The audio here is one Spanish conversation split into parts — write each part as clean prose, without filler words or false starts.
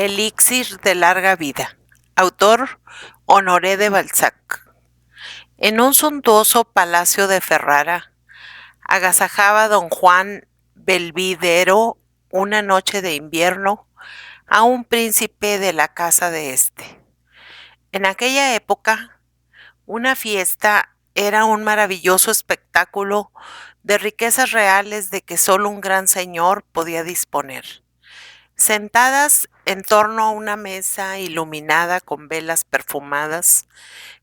Elixir de larga vida. Autor Honoré de Balzac. En un suntuoso palacio de Ferrara, agasajaba don Juan Belvidero una noche de invierno a un príncipe de la casa de este. En aquella época, una fiesta era un maravilloso espectáculo de riquezas reales de que solo un gran señor podía disponer. Sentadas en torno a una mesa iluminada con velas perfumadas,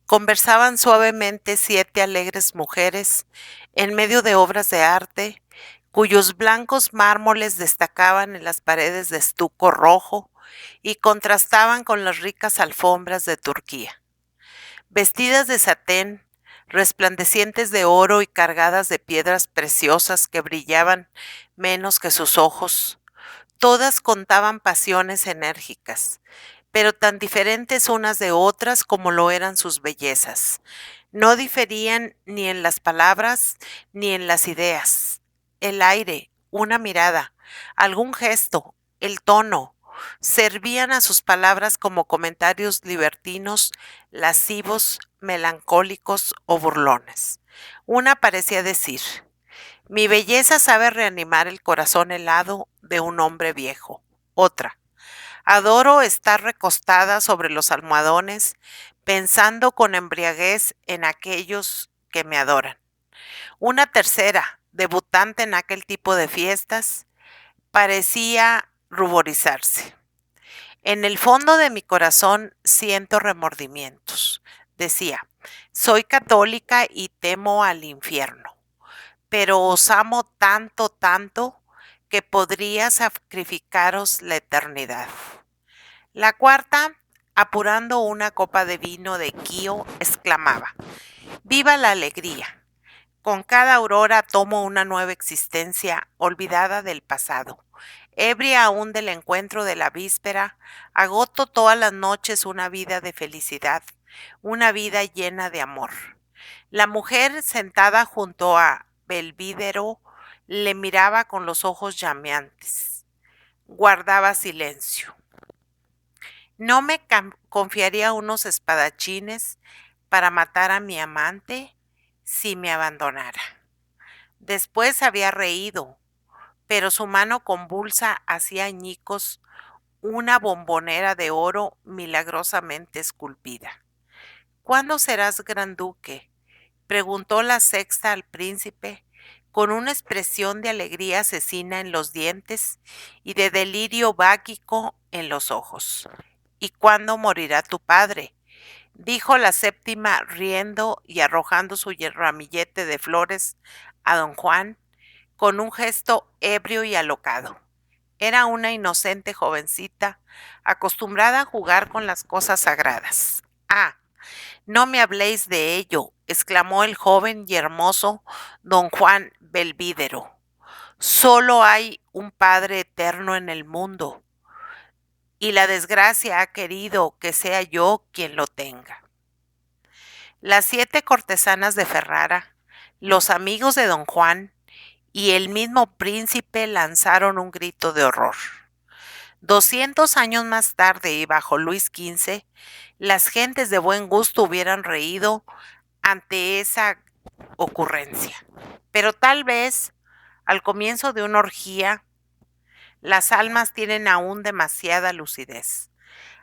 conversaban suavemente 7 alegres mujeres en medio de obras de arte, cuyos blancos mármoles destacaban en las paredes de estuco rojo y contrastaban con las ricas alfombras de Turquía. Vestidas de satén, resplandecientes de oro y cargadas de piedras preciosas que brillaban menos que sus ojos, todas contaban pasiones enérgicas, pero tan diferentes unas de otras como lo eran sus bellezas. No diferían ni en las palabras ni en las ideas. El aire, una mirada, algún gesto, el tono, servían a sus palabras como comentarios libertinos, lascivos, melancólicos o burlones. Una parecía decir: mi belleza sabe reanimar el corazón helado de un hombre viejo. Otra: adoro estar recostada sobre los almohadones, pensando con embriaguez en aquellos que me adoran. Una tercera, debutante en aquel tipo de fiestas, parecía ruborizarse. En el fondo de mi corazón siento remordimientos. Decía: soy católica y temo al infierno, pero os amo tanto, tanto, que podría sacrificaros la eternidad. La cuarta, apurando una copa de vino de Quío, exclamaba: ¡viva la alegría! Con cada aurora tomo una nueva existencia, olvidada del pasado. Ebria aún del encuentro de la víspera, agoto todas las noches una vida de felicidad, una vida llena de amor. La mujer sentada junto a Belvidero le miraba con los ojos llameantes. Guardaba silencio. ¿No me confiaría unos espadachines para matar a mi amante si me abandonara? Después había reído, pero su mano convulsa hacía añicos una bombonera de oro milagrosamente esculpida. ¿Cuándo serás gran duque?, preguntó la sexta al príncipe, con una expresión de alegría asesina en los dientes y de delirio báquico en los ojos. ¿Y cuándo morirá tu padre?, dijo la séptima, riendo y arrojando su ramillete de flores a don Juan con un gesto ebrio y alocado. Era una inocente jovencita, acostumbrada a jugar con las cosas sagradas. Ah, no me habléis de ello, exclamó el joven y hermoso don Juan Belvidero. Solo hay un Padre eterno en el mundo, y la desgracia ha querido que sea yo quien lo tenga. Las 7 cortesanas de Ferrara, los amigos de don Juan y el mismo príncipe lanzaron un grito de horror. 200 años más tarde y bajo Luis XV, las gentes de buen gusto hubieran reído ante esa ocurrencia. Pero tal vez, al comienzo de una orgía, las almas tienen aún demasiada lucidez.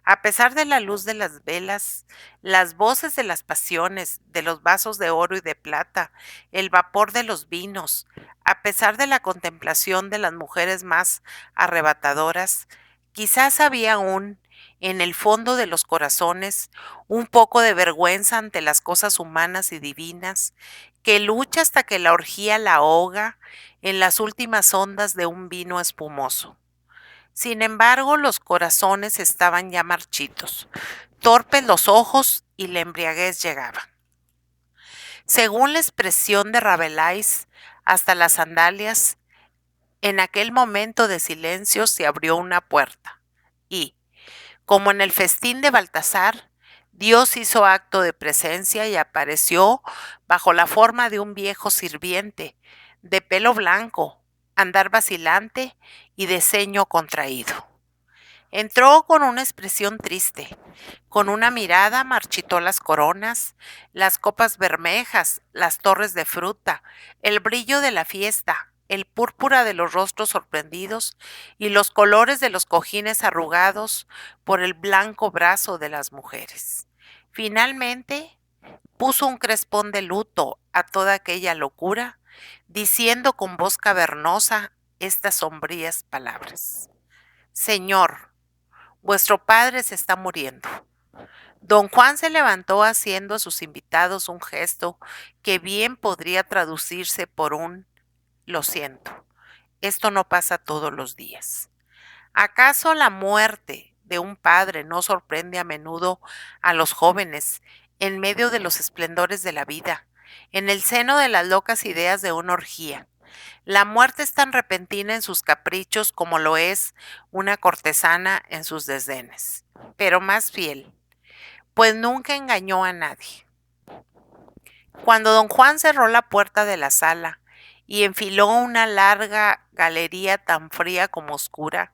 A pesar de la luz de las velas, las voces de las pasiones, de los vasos de oro y de plata, el vapor de los vinos, a pesar de la contemplación de las mujeres más arrebatadoras, quizás había aún, en el fondo de los corazones, un poco de vergüenza ante las cosas humanas y divinas, que lucha hasta que la orgía la ahoga en las últimas ondas de un vino espumoso. Sin embargo, los corazones estaban ya marchitos, torpes los ojos y la embriaguez llegaba. Según la expresión de Rabelais, hasta las sandalias, en aquel momento de silencio se abrió una puerta y, como en el festín de Baltasar, Dios hizo acto de presencia y apareció bajo la forma de un viejo sirviente, de pelo blanco, andar vacilante y de ceño contraído. Entró con una expresión triste. Con una mirada marchitó las coronas, las copas bermejas, las torres de fruta, el brillo de la fiesta, el púrpura de los rostros sorprendidos y los colores de los cojines arrugados por el blanco brazo de las mujeres. Finalmente, puso un crespón de luto a toda aquella locura, diciendo con voz cavernosa estas sombrías palabras: Señor, vuestro padre se está muriendo. Don Juan se levantó haciendo a sus invitados un gesto que bien podría traducirse por un lo siento. Esto no pasa todos los días. ¿Acaso la muerte de un padre no sorprende a menudo a los jóvenes en medio de los esplendores de la vida, en el seno de las locas ideas de una orgía? La muerte es tan repentina en sus caprichos como lo es una cortesana en sus desdenes, pero más fiel, pues nunca engañó a nadie. Cuando don Juan cerró la puerta de la sala y enfiló una larga galería tan fría como oscura,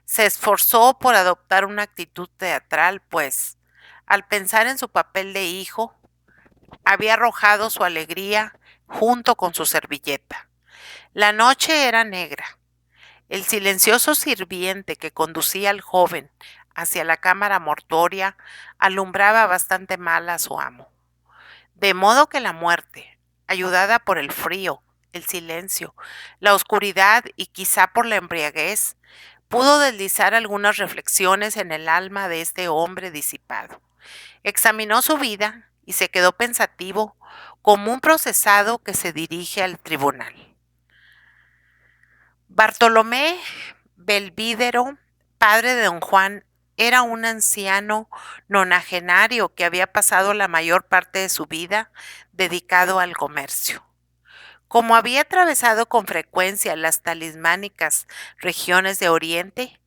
se esforzó por adoptar una actitud teatral, pues, al pensar en su papel de hijo, había arrojado su alegría junto con su servilleta. La noche era negra. El silencioso sirviente que conducía al joven hacia la cámara mortuoria alumbraba bastante mal a su amo. De modo que la muerte, ayudada por el frío, el silencio, la oscuridad y quizá por la embriaguez, pudo deslizar algunas reflexiones en el alma de este hombre disipado. Examinó su vida y se quedó pensativo como un procesado que se dirige al tribunal. Bartolomé Belvídero, padre de don Juan, era un anciano nonagenario que había pasado la mayor parte de su vida dedicado al comercio. Como había atravesado con frecuencia las talismánicas regiones de Oriente,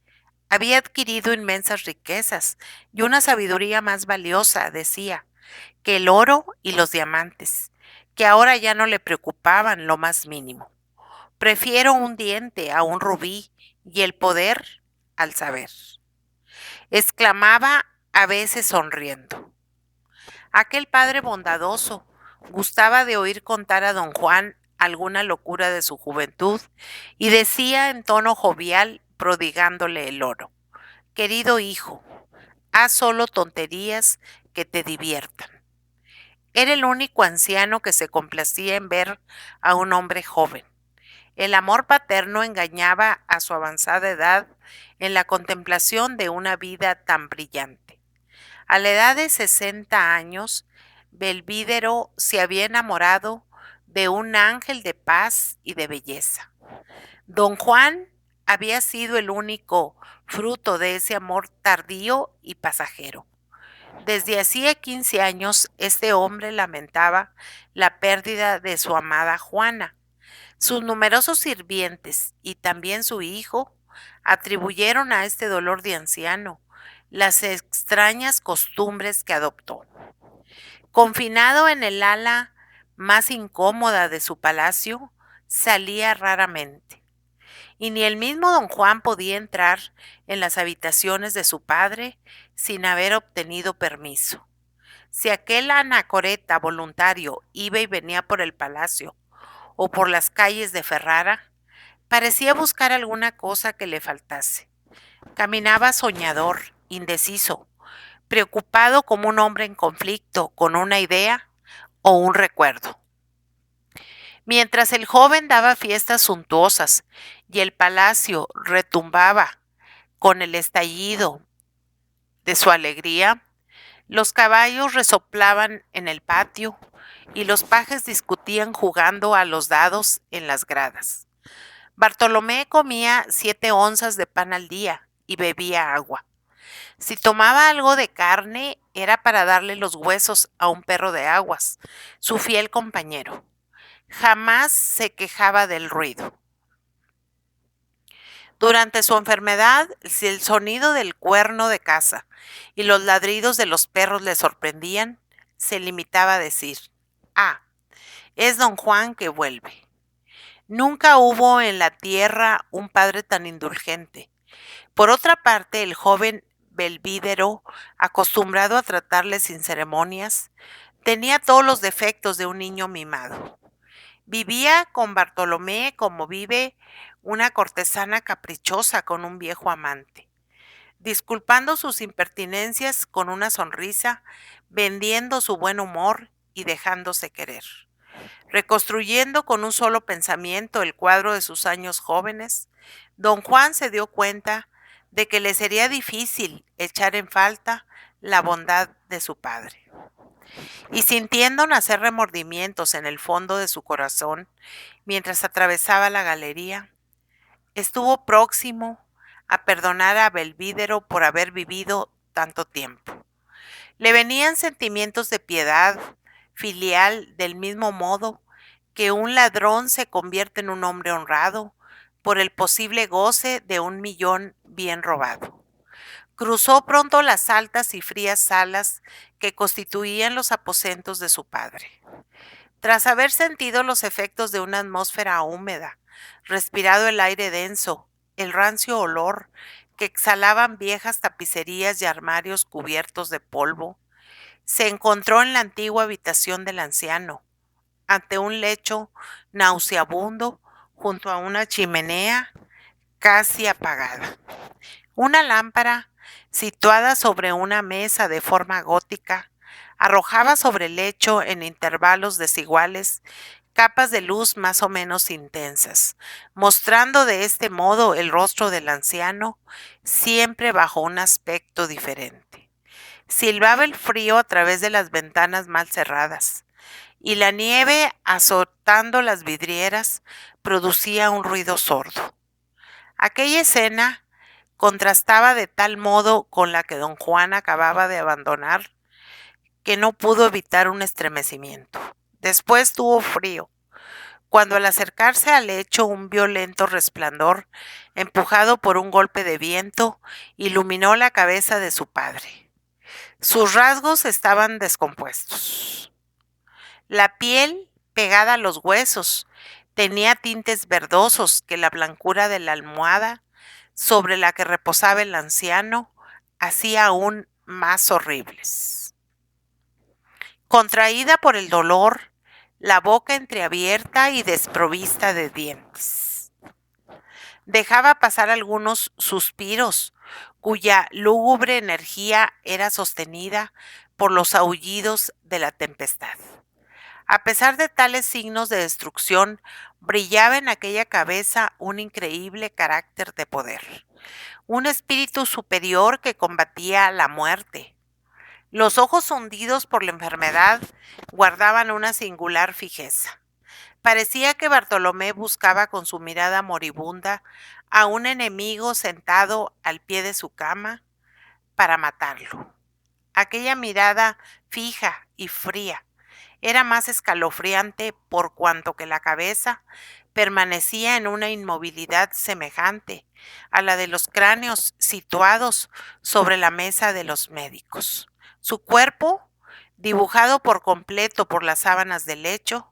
había adquirido inmensas riquezas y una sabiduría más valiosa, decía, que el oro y los diamantes, que ahora ya no le preocupaban lo más mínimo. Prefiero un diente a un rubí y el poder al saber, exclamaba a veces sonriendo. Aquel padre bondadoso gustaba de oír contar a don Juan alguna locura de su juventud y decía en tono jovial, prodigándole el oro: Querido hijo, haz solo tonterías que te diviertan. Era el único anciano que se complacía en ver a un hombre joven. El amor paterno engañaba a su avanzada edad en la contemplación de una vida tan brillante. A la edad de 60 años, Belvídero se había enamorado de un ángel de paz y de belleza. Don Juan había sido el único fruto de ese amor tardío y pasajero. Desde hacía 15 años, este hombre lamentaba la pérdida de su amada Juana. Sus numerosos sirvientes y también su hijo atribuyeron a este dolor de anciano las extrañas costumbres que adoptó. Confinado en el ala más incómoda de su palacio, salía raramente, y ni el mismo don Juan podía entrar en las habitaciones de su padre sin haber obtenido permiso. Si aquel anacoreta voluntario iba y venía por el palacio o por las calles de Ferrara, parecía buscar alguna cosa que le faltase. Caminaba soñador, indeciso, preocupado como un hombre en conflicto con una idea o un recuerdo. Mientras el joven daba fiestas suntuosas y el palacio retumbaba con el estallido de su alegría, los caballos resoplaban en el patio y los pajes discutían jugando a los dados en las gradas. Bartolomé comía 7 onzas de pan al día y bebía agua. Si tomaba algo de carne, era para darle los huesos a un perro de aguas, su fiel compañero. Jamás se quejaba del ruido. Durante su enfermedad, si el sonido del cuerno de caza y los ladridos de los perros le sorprendían, se limitaba a decir: "Ah, es don Juan que vuelve". Nunca hubo en la tierra un padre tan indulgente, Por otra parte, el joven Belvídero, acostumbrado a tratarle sin ceremonias, tenía todos los defectos de un niño mimado. Vivía con Bartolomé como vive una cortesana caprichosa con un viejo amante, disculpando sus impertinencias con una sonrisa, vendiendo su buen humor y dejándose querer. Reconstruyendo con un solo pensamiento el cuadro de sus años jóvenes, don Juan se dio cuenta de que le sería difícil echar en falta la bondad de su padre. Y sintiendo nacer remordimientos en el fondo de su corazón, mientras atravesaba la galería, estuvo próximo a perdonar a Belvídero por haber vivido tanto tiempo. Le venían sentimientos de piedad filial del mismo modo que un ladrón se convierte en un hombre honrado por el posible goce de 1.000.000 bien robado. Cruzó pronto las altas y frías salas que constituían los aposentos de su padre. Tras haber sentido los efectos de una atmósfera húmeda, respirado el aire denso, el rancio olor que exhalaban viejas tapicerías y armarios cubiertos de polvo, se encontró en la antigua habitación del anciano, ante un lecho nauseabundo junto a una chimenea casi apagada. Una lámpara, situada sobre una mesa de forma gótica, arrojaba sobre el lecho en intervalos desiguales capas de luz más o menos intensas, mostrando de este modo el rostro del anciano siempre bajo un aspecto diferente. Silbaba el frío a través de las ventanas mal cerradas, y la nieve azotando las vidrieras producía un ruido sordo. Aquella escena contrastaba de tal modo con la que don Juan acababa de abandonar que no pudo evitar un estremecimiento. Después tuvo frío, cuando al acercarse al lecho un violento resplandor, empujado por un golpe de viento, iluminó la cabeza de su padre. Sus rasgos estaban descompuestos. La piel, pegada a los huesos, tenía tintes verdosos que la blancura de la almohada sobre la que reposaba el anciano hacía aún más horribles. Contraída por el dolor, la boca entreabierta y desprovista de dientes. Dejaba pasar algunos suspiros, cuya lúgubre energía era sostenida por los aullidos de la tempestad. A pesar de tales signos de destrucción, brillaba en aquella cabeza un increíble carácter de poder, un espíritu superior que combatía la muerte. Los ojos hundidos por la enfermedad guardaban una singular fijeza. Parecía que Bartolomé buscaba con su mirada moribunda a un enemigo sentado al pie de su cama para matarlo. Aquella mirada fija y fría era más escalofriante por cuanto que la cabeza permanecía en una inmovilidad semejante a la de los cráneos situados sobre la mesa de los médicos. Su cuerpo, dibujado por completo por las sábanas del lecho,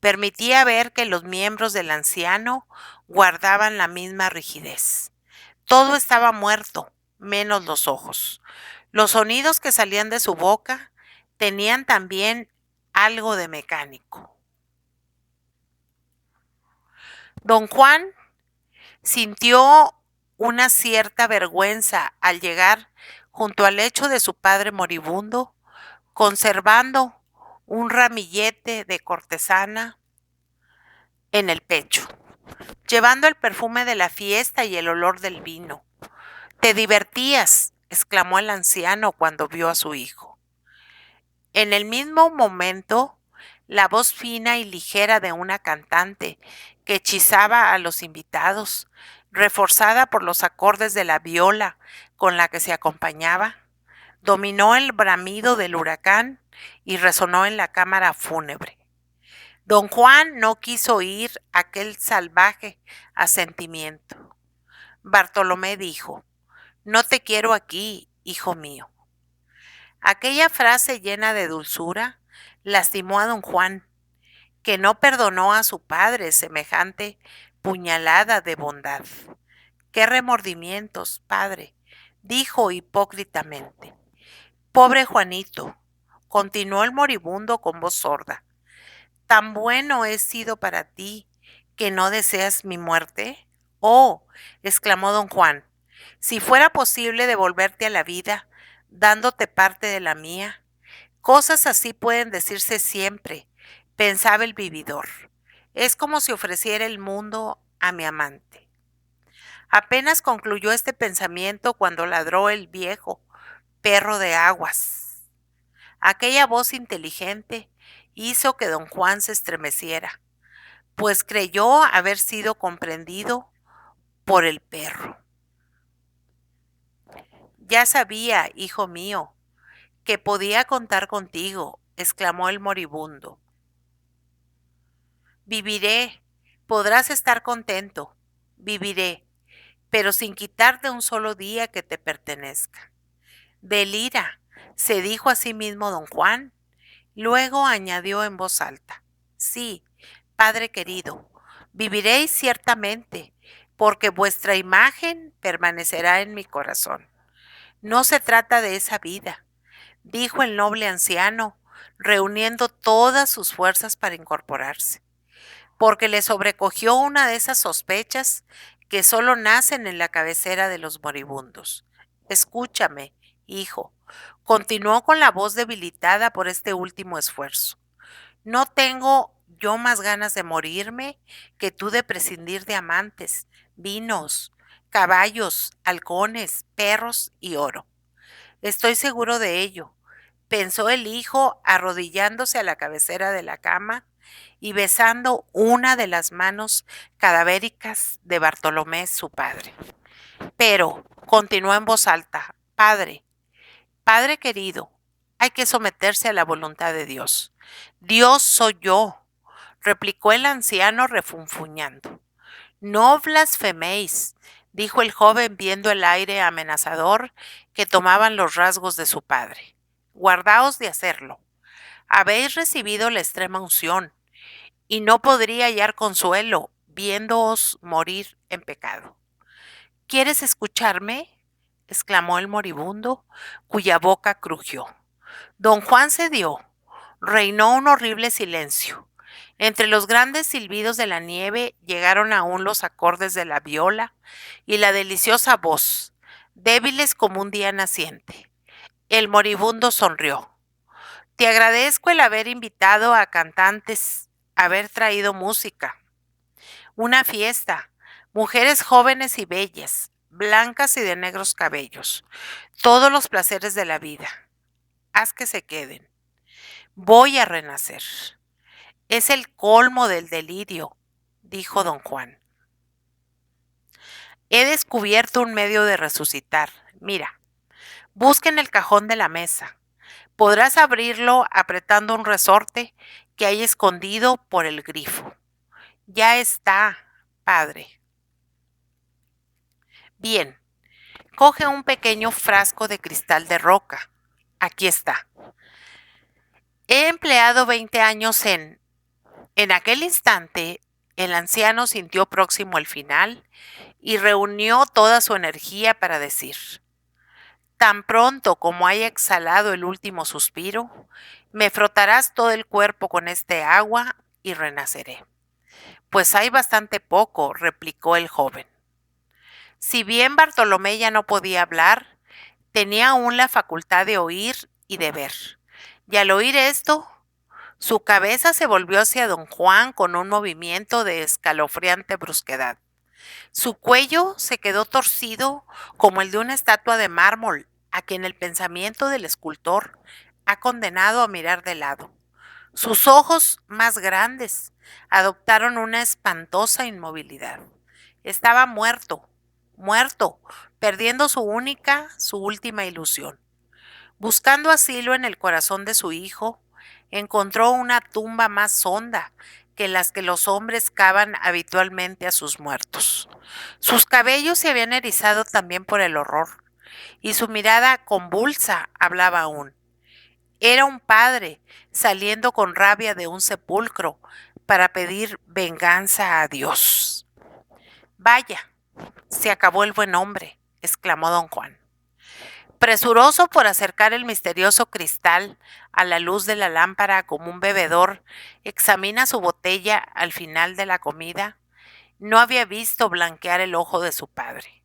permitía ver que los miembros del anciano guardaban la misma rigidez. Todo estaba muerto, menos los ojos. Los sonidos que salían de su boca tenían también algo de mecánico. Don Juan sintió una cierta vergüenza al llegar junto al lecho de su padre moribundo, conservando un ramillete de cortesana en el pecho, llevando el perfume de la fiesta y el olor del vino. «Te divertías», exclamó el anciano cuando vio a su hijo. En el mismo momento, la voz fina y ligera de una cantante que hechizaba a los invitados, reforzada por los acordes de la viola con la que se acompañaba, dominó el bramido del huracán y resonó en la cámara fúnebre. Don Juan no quiso oír aquel salvaje asentimiento. Bartolomé dijo: «No te quiero aquí, hijo mío». Aquella frase llena de dulzura lastimó a don Juan, que no perdonó a su padre semejante puñalada de bondad. ¡Qué remordimientos, padre!, dijo hipócritamente. Pobre Juanito, continuó el moribundo con voz sorda. ¿Tan bueno he sido para ti que no deseas mi muerte? Oh, exclamó don Juan, si fuera posible devolverte a la vida, dándote parte de la mía. Cosas así pueden decirse siempre, pensaba el vividor. Es como si ofreciera el mundo a mi amante. Apenas concluyó este pensamiento cuando ladró el viejo perro de aguas. Aquella voz inteligente hizo que don Juan se estremeciera, pues creyó haber sido comprendido por el perro. Ya sabía, hijo mío, que podía contar contigo, exclamó el moribundo. Viviré, podrás estar contento, viviré, pero sin quitarte un solo día que te pertenezca. Delira, se dijo a sí mismo don Juan. Luego añadió en voz alta: sí, padre querido, viviréis ciertamente, porque vuestra imagen permanecerá en mi corazón. No se trata de esa vida, dijo el noble anciano, reuniendo todas sus fuerzas para incorporarse, porque le sobrecogió una de esas sospechas que solo nacen en la cabecera de los moribundos. Escúchame, hijo, continuó con la voz debilitada por este último esfuerzo. No tengo yo más ganas de morirme que tú de prescindir de amantes, vinos, caballos, halcones, perros y oro. Estoy seguro de ello, pensó el hijo arrodillándose a la cabecera de la cama y besando una de las manos cadavéricas de Bartolomé, su padre. Pero, continuó en voz alta, padre, padre querido, hay que someterse a la voluntad de Dios. Dios soy yo, replicó el anciano refunfuñando. No blasfeméis, dijo el joven viendo el aire amenazador que tomaban los rasgos de su padre. Guardaos de hacerlo. Habéis recibido la extrema unción, y no podría hallar consuelo viéndoos morir en pecado. ¿Quieres escucharme?, exclamó el moribundo, cuya boca crujió. Don Juan cedió. Reinó un horrible silencio. Entre los grandes silbidos de la nieve llegaron aún los acordes de la viola y la deliciosa voz, débiles como un día naciente. El moribundo sonrió. Te agradezco el haber invitado a cantantes, haber traído música, una fiesta, mujeres jóvenes y bellas, blancas y de negros cabellos, todos los placeres de la vida. Haz que se queden. Voy a renacer. Es el colmo del delirio, dijo don Juan. He descubierto un medio de resucitar. Mira, busca en el cajón de la mesa. Podrás abrirlo apretando un resorte que hay escondido por el grifo. Ya está, padre. Bien, coge un pequeño frasco de cristal de roca. Aquí está. He empleado 20 años en... En aquel instante, el anciano sintió próximo el final y reunió toda su energía para decir: tan pronto como haya exhalado el último suspiro, me frotarás todo el cuerpo con este agua y renaceré. Pues hay bastante poco, replicó el joven. Si bien Bartolomé ya no podía hablar, tenía aún la facultad de oír y de ver. Y al oír esto, su cabeza se volvió hacia don Juan con un movimiento de escalofriante brusquedad. Su cuello se quedó torcido como el de una estatua de mármol a quien el pensamiento del escultor ha condenado a mirar de lado. Sus ojos más grandes adoptaron una espantosa inmovilidad. Estaba muerto, muerto, perdiendo su última ilusión. Buscando asilo en el corazón de su hijo, encontró una tumba más honda que las que los hombres cavan habitualmente a sus muertos. Sus cabellos se habían erizado también por el horror, y su mirada convulsa hablaba aún. Era un padre saliendo con rabia de un sepulcro para pedir venganza a Dios. Vaya, Se acabó el buen hombre, exclamó don Juan. Presuroso por acercar el misterioso cristal a la luz de la lámpara como un bebedor examina su botella al final de la comida, no había visto blanquear el ojo de su padre.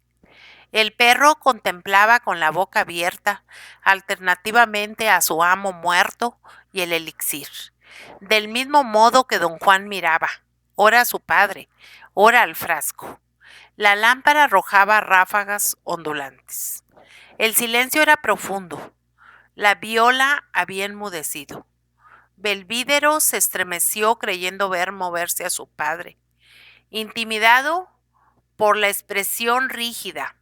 El perro contemplaba con la boca abierta alternativamente a su amo muerto y el elixir, del mismo modo que don Juan miraba, ora a su padre, ora al frasco. La lámpara arrojaba ráfagas ondulantes. El silencio era profundo. La viola había enmudecido. Belvídero se estremeció creyendo ver moverse a su padre. Intimidado por la expresión rígida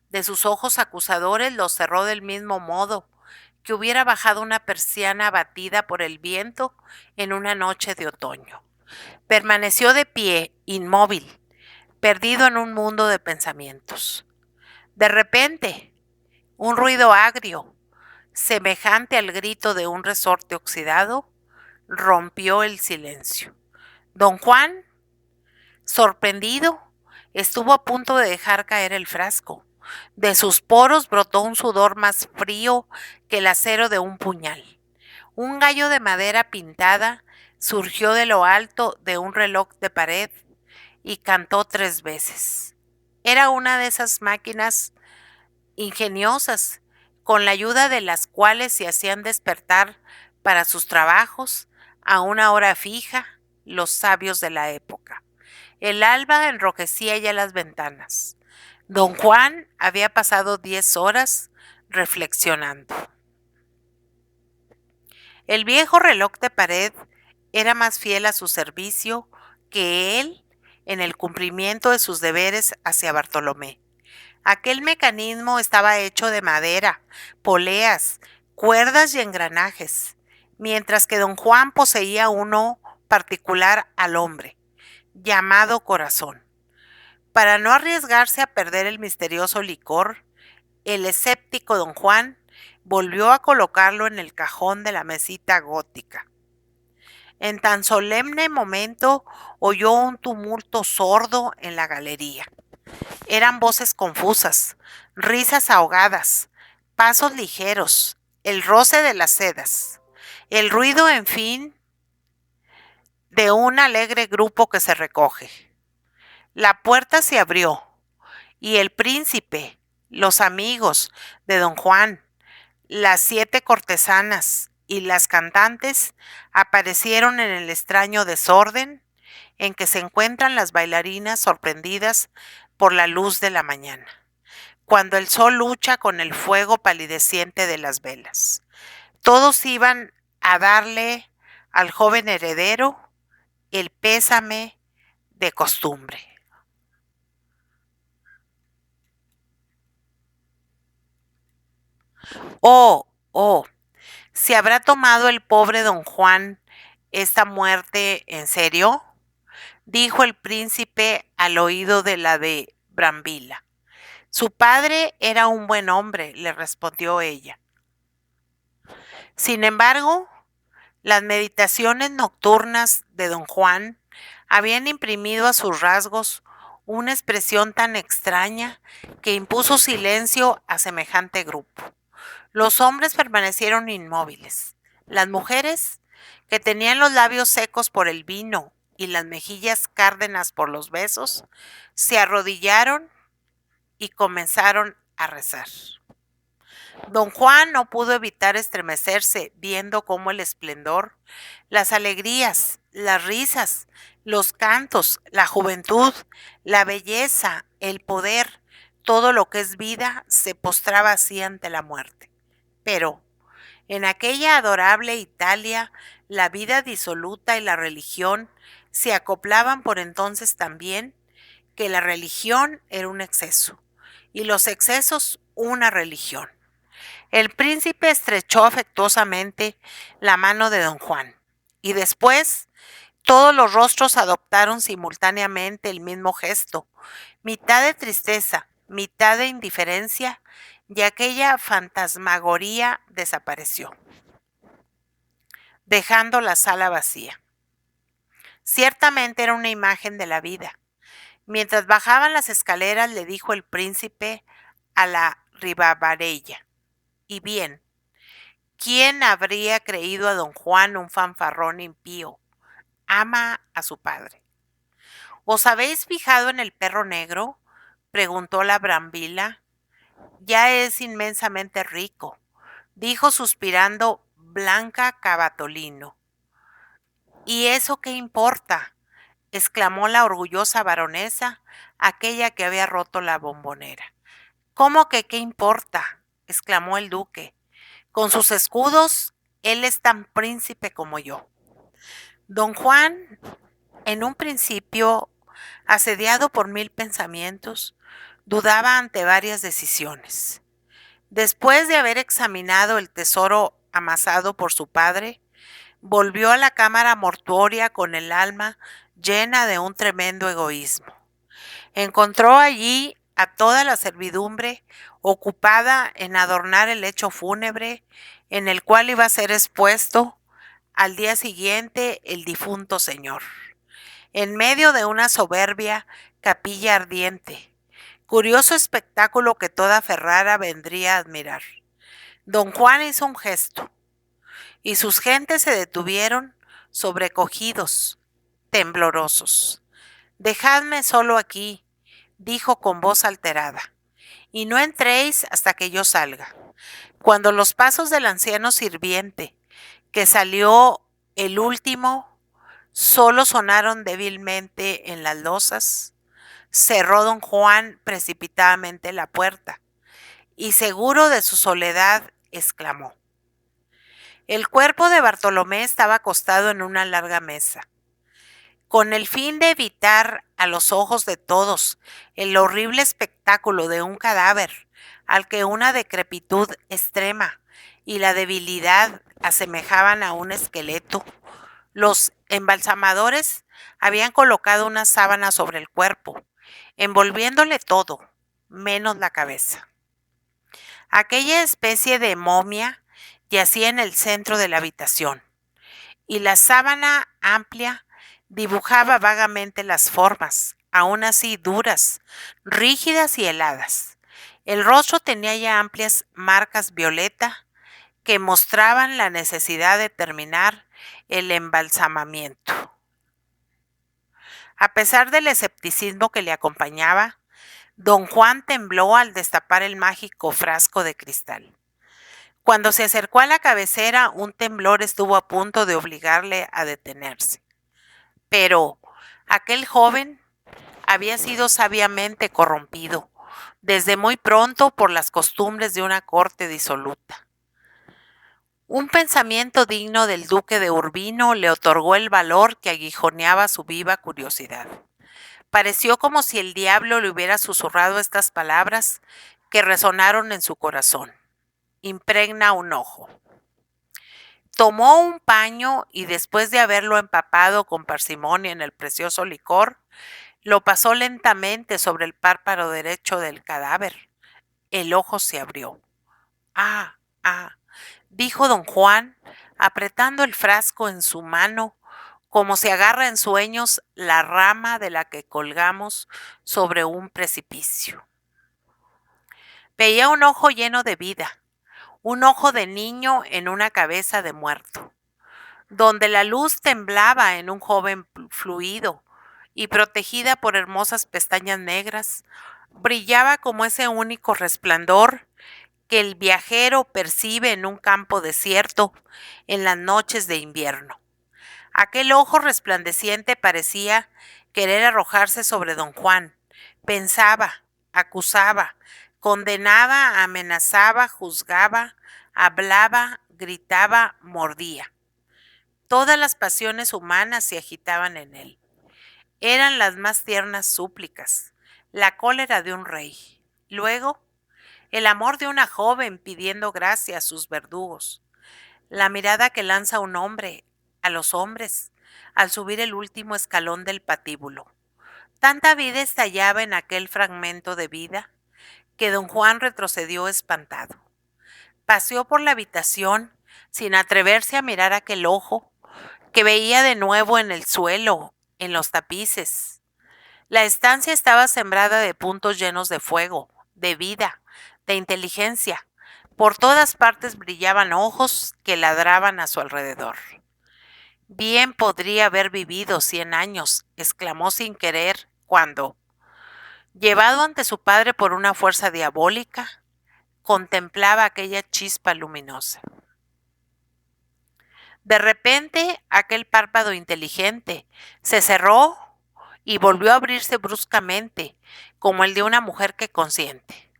de sus ojos acusadores, los cerró del mismo modo que hubiera bajado una persiana abatida por el viento en una noche de otoño. Permaneció de pie, inmóvil, perdido en un mundo de pensamientos. De repente, un ruido agrio, semejante al grito de un resorte oxidado, rompió el silencio. Don Juan, sorprendido, estuvo a punto de dejar caer el frasco. De sus poros brotó un sudor más frío que el acero de un puñal. Un gallo de madera pintada surgió de lo alto de un reloj de pared y cantó 3 veces. Era una de esas máquinas ingeniosas, con la ayuda de las cuales se hacían despertar para sus trabajos a una hora fija los sabios de la época. El alba enrojecía ya las ventanas. Don Juan había pasado 10 horas reflexionando. El viejo reloj de pared era más fiel a su servicio que él en el cumplimiento de sus deberes hacia Bartolomé. Aquel mecanismo estaba hecho de madera, poleas, cuerdas y engranajes, mientras que don Juan poseía uno particular al hombre, llamado corazón. Para no arriesgarse a perder el misterioso licor, el escéptico don Juan volvió a colocarlo en el cajón de la mesita gótica. En tan solemne momento oyó un tumulto sordo en la galería. Eran voces confusas, risas ahogadas, pasos ligeros, el roce de las sedas, el ruido, en fin, de un alegre grupo que se recoge. La puerta se abrió y el príncipe, los amigos de don Juan, las 7 cortesanas y las cantantes aparecieron en el extraño desorden en que se encuentran las bailarinas sorprendidas por la luz de la mañana, cuando el sol lucha con el fuego palideciente de las velas. Todos iban a darle al joven heredero el pésame de costumbre. Oh, ¿se habrá tomado el pobre don Juan esta muerte en serio?, dijo el príncipe al oído de la de Brambila. Su padre era un buen hombre, le respondió ella. Sin embargo, las meditaciones nocturnas de don Juan habían imprimido a sus rasgos una expresión tan extraña que impuso silencio a semejante grupo. Los hombres permanecieron inmóviles. Las mujeres, que tenían los labios secos por el vino y las mejillas cárdenas por los besos, se arrodillaron y comenzaron a rezar. Don Juan no pudo evitar estremecerse viendo cómo el esplendor, las alegrías, las risas, los cantos, la juventud, la belleza, el poder, todo lo que es vida, se postraba así ante la muerte. Pero en aquella adorable Italia, la vida disoluta y la religión se acoplaban por entonces también, que la religión era un exceso y los excesos una religión. El príncipe estrechó afectuosamente la mano de don Juan y después todos los rostros adoptaron simultáneamente el mismo gesto, mitad de tristeza, mitad de indiferencia, y aquella fantasmagoría desapareció, dejando la sala vacía. Ciertamente era una imagen de la vida. Mientras bajaban las escaleras le dijo el príncipe a la Ribavarella: y bien, ¿quién habría creído a don Juan un fanfarrón impío? Ama a su padre. ¿Os habéis fijado en el perro negro?, preguntó la Brambila. Ya es inmensamente rico, dijo suspirando Blanca Cavatolino. ¿Y eso qué importa?, exclamó la orgullosa baronesa, aquella que había roto la bombonera. ¿Cómo que qué importa?, exclamó el duque. Con sus escudos, él es tan príncipe como yo. Don Juan, en un principio, asediado por 1000 pensamientos, dudaba ante varias decisiones. Después de haber examinado el tesoro amasado por su padre, volvió a la cámara mortuoria con el alma llena de un tremendo egoísmo. Encontró allí a toda la servidumbre ocupada en adornar el lecho fúnebre en el cual iba a ser expuesto al día siguiente el difunto señor, en medio de una soberbia capilla ardiente, curioso espectáculo que toda Ferrara vendría a admirar. Don Juan hizo un gesto, y sus gentes se detuvieron, sobrecogidos, temblorosos. Dejadme solo aquí, dijo con voz alterada, y no entréis hasta que yo salga. Cuando los pasos del anciano sirviente, que salió el último, solo sonaron débilmente en las losas, cerró don Juan precipitadamente la puerta, y seguro de su soledad, exclamó: el cuerpo de Bartolomé estaba acostado en una larga mesa. Con el fin de evitar a los ojos de todos el horrible espectáculo de un cadáver al que una decrepitud extrema y la debilidad asemejaban a un esqueleto, los embalsamadores habían colocado una sábana sobre el cuerpo, envolviéndole todo, menos la cabeza. Aquella especie de momia yacía en el centro de la habitación, y la sábana amplia dibujaba vagamente las formas, aún así duras, rígidas y heladas. El rostro tenía ya amplias marcas violeta que mostraban la necesidad de terminar el embalsamamiento. A pesar del escepticismo que le acompañaba, don Juan tembló al destapar el mágico frasco de cristal. Cuando se acercó a la cabecera, un temblor estuvo a punto de obligarle a detenerse. Pero aquel joven había sido sabiamente corrompido desde muy pronto por las costumbres de una corte disoluta. Un pensamiento digno del duque de Urbino le otorgó el valor que aguijoneaba su viva curiosidad. Pareció como si el diablo le hubiera susurrado estas palabras que resonaron en su corazón: impregna un ojo. Tomó un paño y, después de haberlo empapado con parsimonia en el precioso licor, lo pasó lentamente sobre el párpado derecho del cadáver. El ojo se abrió. ¡Ah! ¡Ah!, dijo don Juan, apretando el frasco en su mano, como se agarra en sueños la rama de la que colgamos sobre un precipicio. Veía un ojo lleno de vida, un ojo de niño en una cabeza de muerto, donde la luz temblaba en un joven fluido y, protegida por hermosas pestañas negras, brillaba como ese único resplandor que el viajero percibe en un campo desierto en las noches de invierno. Aquel ojo resplandeciente parecía querer arrojarse sobre don Juan. Pensaba, acusaba, condenaba, amenazaba, juzgaba, hablaba, gritaba, mordía. Todas las pasiones humanas se agitaban en él. Eran las más tiernas súplicas, la cólera de un rey. Luego, el amor de una joven pidiendo gracia a sus verdugos, la mirada que lanza un hombre a los hombres al subir el último escalón del patíbulo. Tanta vida estallaba en aquel fragmento de vida que don Juan retrocedió espantado. Paseó por la habitación sin atreverse a mirar aquel ojo que veía de nuevo en el suelo, en los tapices. La estancia estaba sembrada de puntos llenos de fuego, de vida, de inteligencia. Por todas partes brillaban ojos que ladraban a su alrededor. Bien podría haber vivido 100 años, exclamó sin querer cuando, llevado ante su padre por una fuerza diabólica, contemplaba aquella chispa luminosa. De repente, aquel párpado inteligente se cerró y volvió a abrirse bruscamente, como el de una mujer que consiente.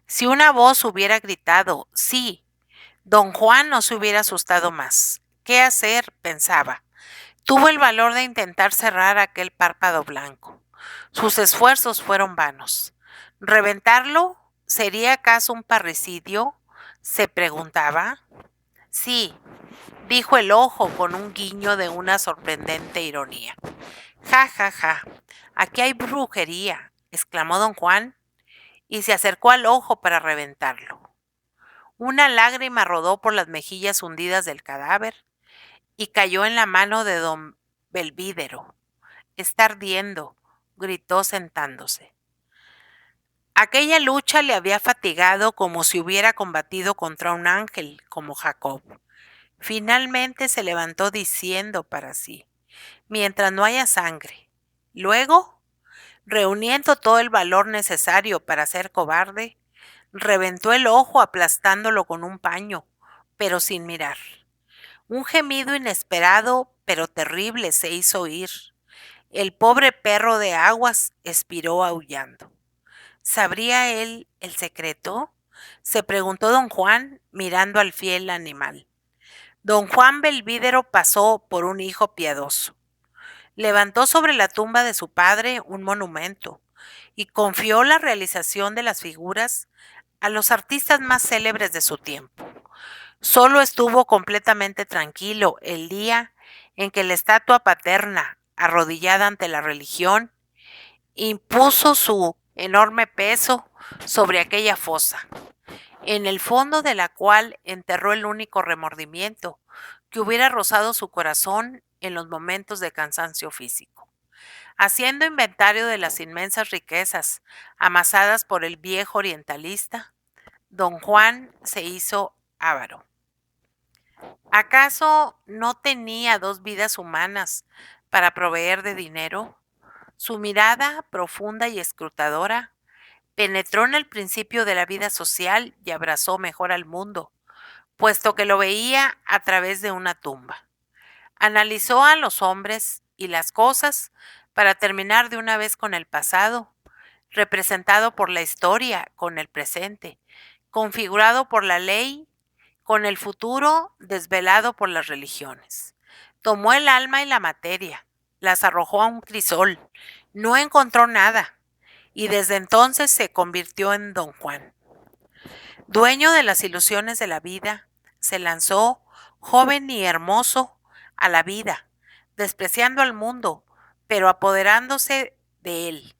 Si una voz hubiera gritado, sí, don Juan no se hubiera asustado más. ¿Qué hacer?, pensaba. Tuvo el valor de intentar cerrar aquel párpado blanco. Sus esfuerzos fueron vanos. ¿Reventarlo? ¿Sería acaso un parricidio?, se preguntaba. Sí, dijo el ojo con un guiño de una sorprendente ironía. Ja, ja, ja. Aquí hay brujería, exclamó don Juan, y se acercó al ojo para reventarlo. Una lágrima rodó por las mejillas hundidas del cadáver y cayó en la mano de don Belvídero. Está ardiendo, gritó sentándose. Aquella lucha le había fatigado como si hubiera combatido contra un ángel, como Jacob. Finalmente se levantó diciendo para sí, mientras no haya sangre. Luego, reuniendo todo el valor necesario para ser cobarde, reventó el ojo aplastándolo con un paño, pero sin mirar. Un gemido inesperado pero terrible se hizo oír. El pobre perro de aguas expiró aullando. ¿Sabría él el secreto?, se preguntó don Juan, mirando al fiel animal. Don Juan Belvídero pasó por un hijo piadoso. Levantó sobre la tumba de su padre un monumento y confió la realización de las figuras a los artistas más célebres de su tiempo. Solo estuvo completamente tranquilo el día en que la estatua paterna, arrodillada ante la religión, impuso su enorme peso sobre aquella fosa, en el fondo de la cual enterró el único remordimiento que hubiera rozado su corazón en los momentos de cansancio físico. Haciendo inventario de las inmensas riquezas amasadas por el viejo orientalista, don Juan se hizo avaro. ¿Acaso no tenía dos vidas humanas para proveer de dinero? Su mirada, profunda y escrutadora, penetró en el principio de la vida social y abrazó mejor al mundo, puesto que lo veía a través de una tumba. Analizó a los hombres y las cosas para terminar de una vez con el pasado, representado por la historia con el presente, configurado por la ley con el futuro, desvelado por las religiones. Tomó el alma y la materia, las arrojó a un crisol, no encontró nada, y desde entonces se convirtió en don Juan. Dueño de las ilusiones de la vida, se lanzó, joven y hermoso, a la vida, despreciando al mundo, pero apoderándose de él.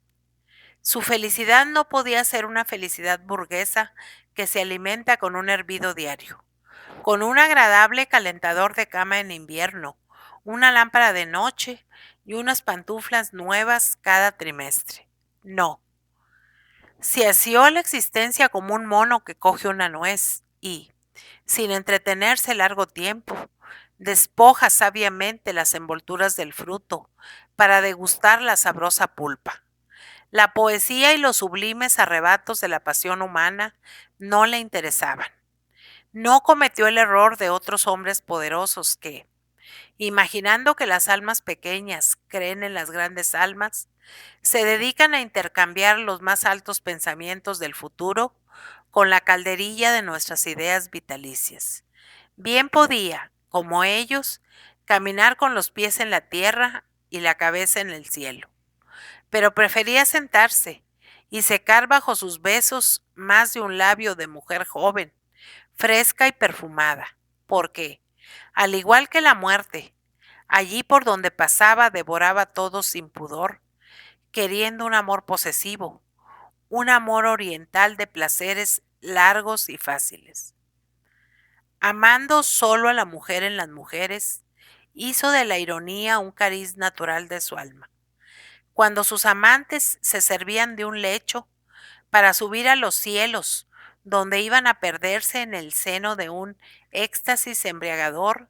Su felicidad no podía ser una felicidad burguesa que se alimenta con un hervido diario, con un agradable calentador de cama en invierno, una lámpara de noche y unas pantuflas nuevas cada trimestre. No. Se asió la existencia como un mono que coge una nuez y, sin entretenerse largo tiempo, despoja sabiamente las envolturas del fruto para degustar la sabrosa pulpa. La poesía y los sublimes arrebatos de la pasión humana no le interesaban. No cometió el error de otros hombres poderosos que, imaginando que las almas pequeñas creen en las grandes almas, se dedican a intercambiar los más altos pensamientos del futuro con la calderilla de nuestras ideas vitalicias. Bien podía, como ellos, caminar con los pies en la tierra y la cabeza en el cielo, pero prefería sentarse y secar bajo sus besos más de un labio de mujer joven, fresca y perfumada, porque, al igual que la muerte, allí por donde pasaba devoraba todo sin pudor, queriendo un amor posesivo, un amor oriental de placeres largos y fáciles. Amando solo a la mujer en las mujeres, hizo de la ironía un cariz natural de su alma. cuando sus amantes se servían de un lecho para subir a los cielos, donde iban a perderse en el seno de un éxtasis embriagador,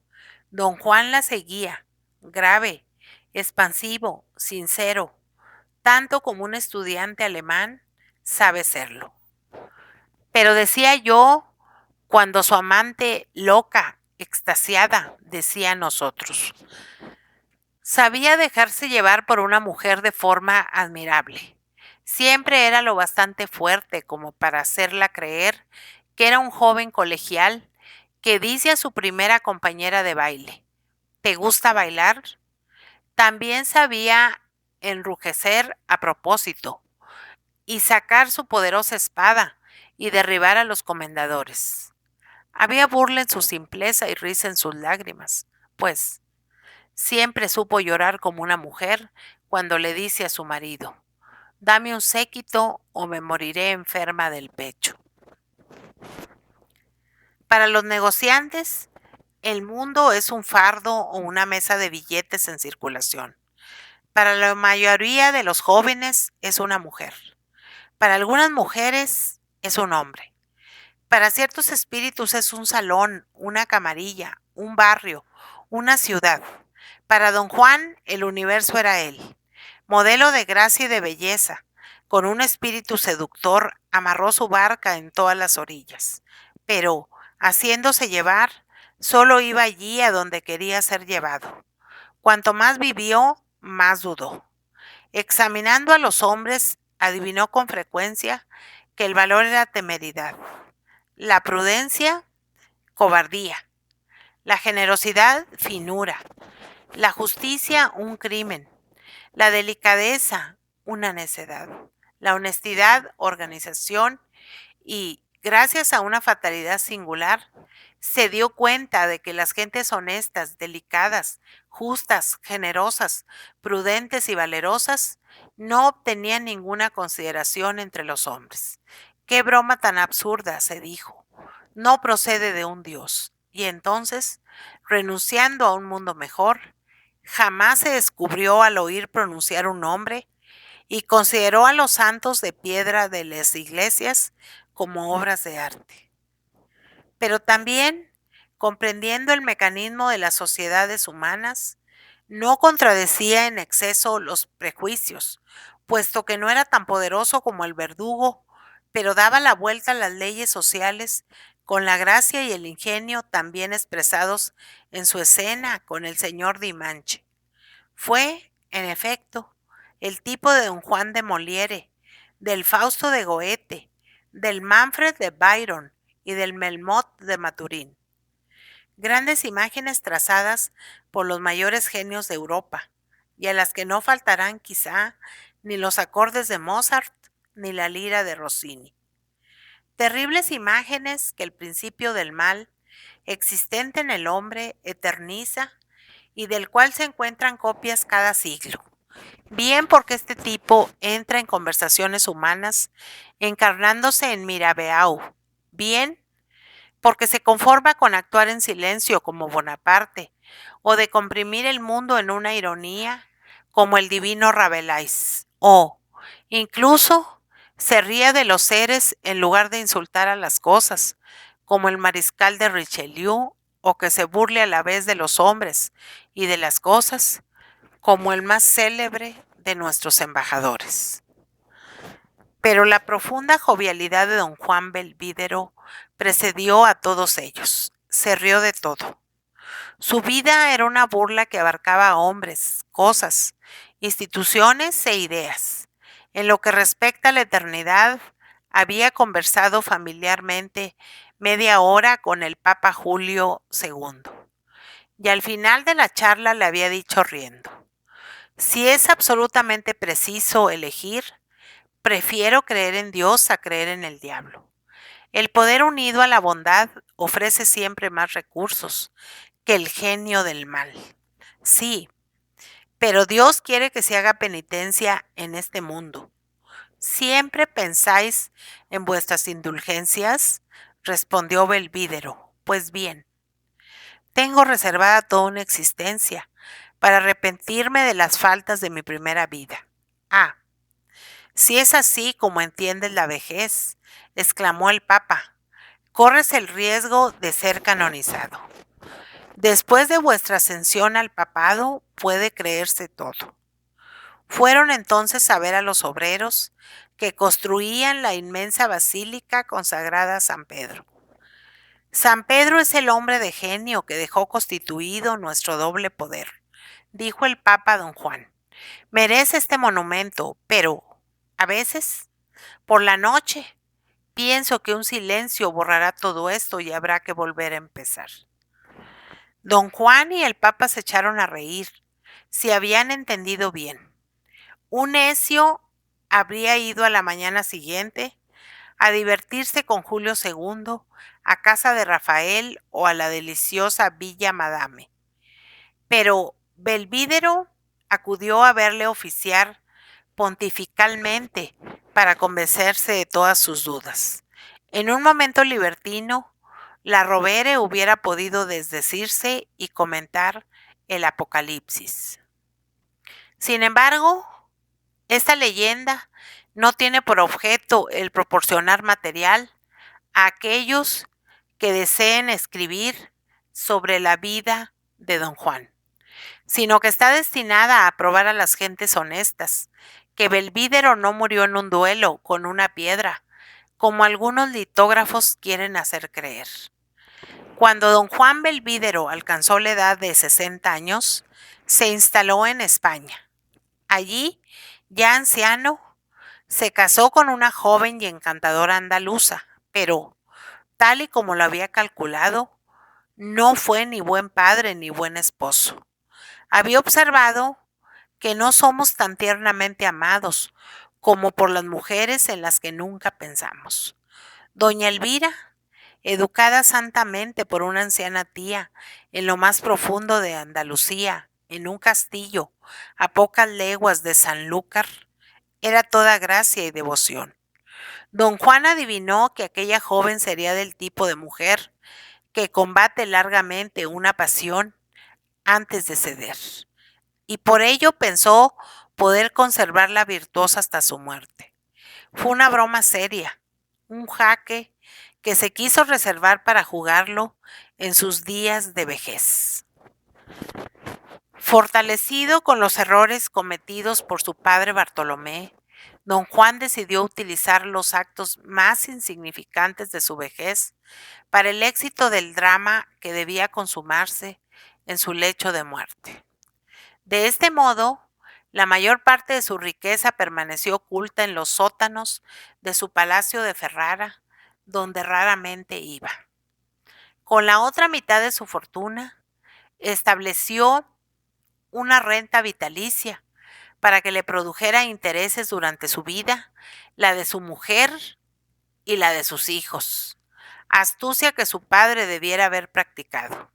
don Juan la seguía, grave, expansivo, sincero, tanto como un estudiante alemán sabe serlo. Pero decía yo, cuando su amante, loca, extasiada, decía a nosotros, sabía dejarse llevar por una mujer de forma admirable. Siempre era lo bastante fuerte como para hacerla creer que era un joven colegial que dice a su primera compañera de baile, ¿te gusta bailar? También sabía enrujecer a propósito y sacar su poderosa espada y derribar a los comendadores. Había burla en su simpleza y risa en sus lágrimas, pues siempre supo llorar como una mujer cuando le dice a su marido, dame un séquito o me moriré enferma del pecho. Para los negociantes, el mundo es un fardo o una mesa de billetes en circulación. Para la mayoría de los jóvenes es una mujer. Para algunas mujeres es un hombre. Para ciertos espíritus es un salón, una camarilla, un barrio, una ciudad. Para don Juan el universo era él, modelo de gracia y de belleza. Con un espíritu seductor amarró su barca en todas las orillas, pero, haciéndose llevar, solo iba allí a donde quería ser llevado. Cuanto más vivió, más dudó. Examinando a los hombres, adivinó con frecuencia que el valor era temeridad, la prudencia, cobardía, la generosidad, finura, la justicia, un crimen, la delicadeza, una necedad, la honestidad, organización y, gracias a una fatalidad singular, se dio cuenta de que las gentes honestas, delicadas, justas, generosas, prudentes y valerosas no obtenían ninguna consideración entre los hombres. ¡Qué broma tan absurda!, se dijo. No procede de un Dios. Y entonces, renunciando a un mundo mejor, jamás se descubrió al oír pronunciar un nombre y consideró a los santos de piedra de las iglesias como obras de arte. Pero también, comprendiendo el mecanismo de las sociedades humanas, no contradecía en exceso los prejuicios, puesto que no era tan poderoso como el verdugo, pero daba la vuelta a las leyes sociales con la gracia y el ingenio también expresados en su escena con el señor Dimanche. Fue, en efecto, el tipo de don Juan de Molière, del Fausto de Goethe, del Manfred de Byron y del Melmoth de Maturín. Grandes imágenes trazadas por los mayores genios de Europa, y a las que no faltarán quizá ni los acordes de Mozart ni la lira de Rossini. Terribles imágenes que el principio del mal, existente en el hombre, eterniza y del cual se encuentran copias cada siglo. Bien porque este tipo entra en conversaciones humanas, encarnándose en Mirabeau. Bien porque se conforma con actuar en silencio como Bonaparte, o de comprimir el mundo en una ironía como el divino Rabelais, o, incluso, se ríe de los seres en lugar de insultar a las cosas, como el mariscal de Richelieu, o que se burle a la vez de los hombres y de las cosas, como el más célebre de nuestros embajadores. Pero la profunda jovialidad de don Juan Belvídero precedió a todos ellos. Se rió de todo. Su vida era una burla que abarcaba a hombres, cosas, instituciones e ideas. En lo que respecta a la eternidad, había conversado familiarmente media hora con el Papa Julio II. Y al final de la charla le había dicho riendo, si es absolutamente preciso elegir, prefiero creer en Dios a creer en el diablo. El poder unido a la bondad ofrece siempre más recursos que el genio del mal. Sí, pero Dios quiere que se haga penitencia en este mundo. ¿Siempre pensáis en vuestras indulgencias?, respondió Belvídero. Pues bien, tengo reservada toda una existencia para arrepentirme de las faltas de mi primera vida. Ah, si es así como entiendes la vejez, exclamó el Papa, corres el riesgo de ser canonizado. Después de vuestra ascensión al papado, puede creerse todo. Fueron entonces a ver a los obreros que construían la inmensa basílica consagrada a San Pedro. San Pedro es el hombre de genio que dejó constituido nuestro doble poder, dijo el Papa don Juan. Merece este monumento, pero, a veces, por la noche, pienso que un silencio borrará todo esto y habrá que volver a empezar. Don Juan y el Papa se echaron a reír, si habían entendido bien. Un necio habría ido a la mañana siguiente a divertirse con Julio II, a casa de Rafael o a la deliciosa Villa Madame. Pero Belvídero acudió a verle oficiar pontificalmente para convencerse de todas sus dudas. En un momento libertino, la Rovere hubiera podido desdecirse y comentar el Apocalipsis. Sin embargo, esta leyenda no tiene por objeto el proporcionar material a aquellos que deseen escribir sobre la vida de don Juan, sino que está destinada a probar a las gentes honestas que Belvídero no murió en un duelo con una piedra, como algunos litógrafos quieren hacer creer. Cuando don Juan Belvídero alcanzó la edad de 60 años, se instaló en España. Allí, ya anciano, se casó con una joven y encantadora andaluza, pero, tal y como lo había calculado, no fue ni buen padre ni buen esposo. Había observado que no somos tan tiernamente amados como por las mujeres en las que nunca pensamos. Doña Elvira, educada santamente por una anciana tía en lo más profundo de Andalucía, en un castillo a pocas leguas de Sanlúcar, era toda gracia y devoción. Don Juan adivinó que aquella joven sería del tipo de mujer que combate largamente una pasión antes de ceder, y por ello pensó poder conservarla virtuosa hasta su muerte. Fue una broma seria, un jaque que se quiso reservar para jugarlo en sus días de vejez. Fortalecido con los errores cometidos por su padre Bartolomé, don Juan decidió utilizar los actos más insignificantes de su vejez para el éxito del drama que debía consumarse en su lecho de muerte. De este modo, la mayor parte de su riqueza permaneció oculta en los sótanos de su palacio de Ferrara, donde raramente iba. Con la otra mitad de su fortuna, estableció una renta vitalicia para que le produjera intereses durante su vida, la de su mujer y la de sus hijos, astucia que su padre debiera haber practicado.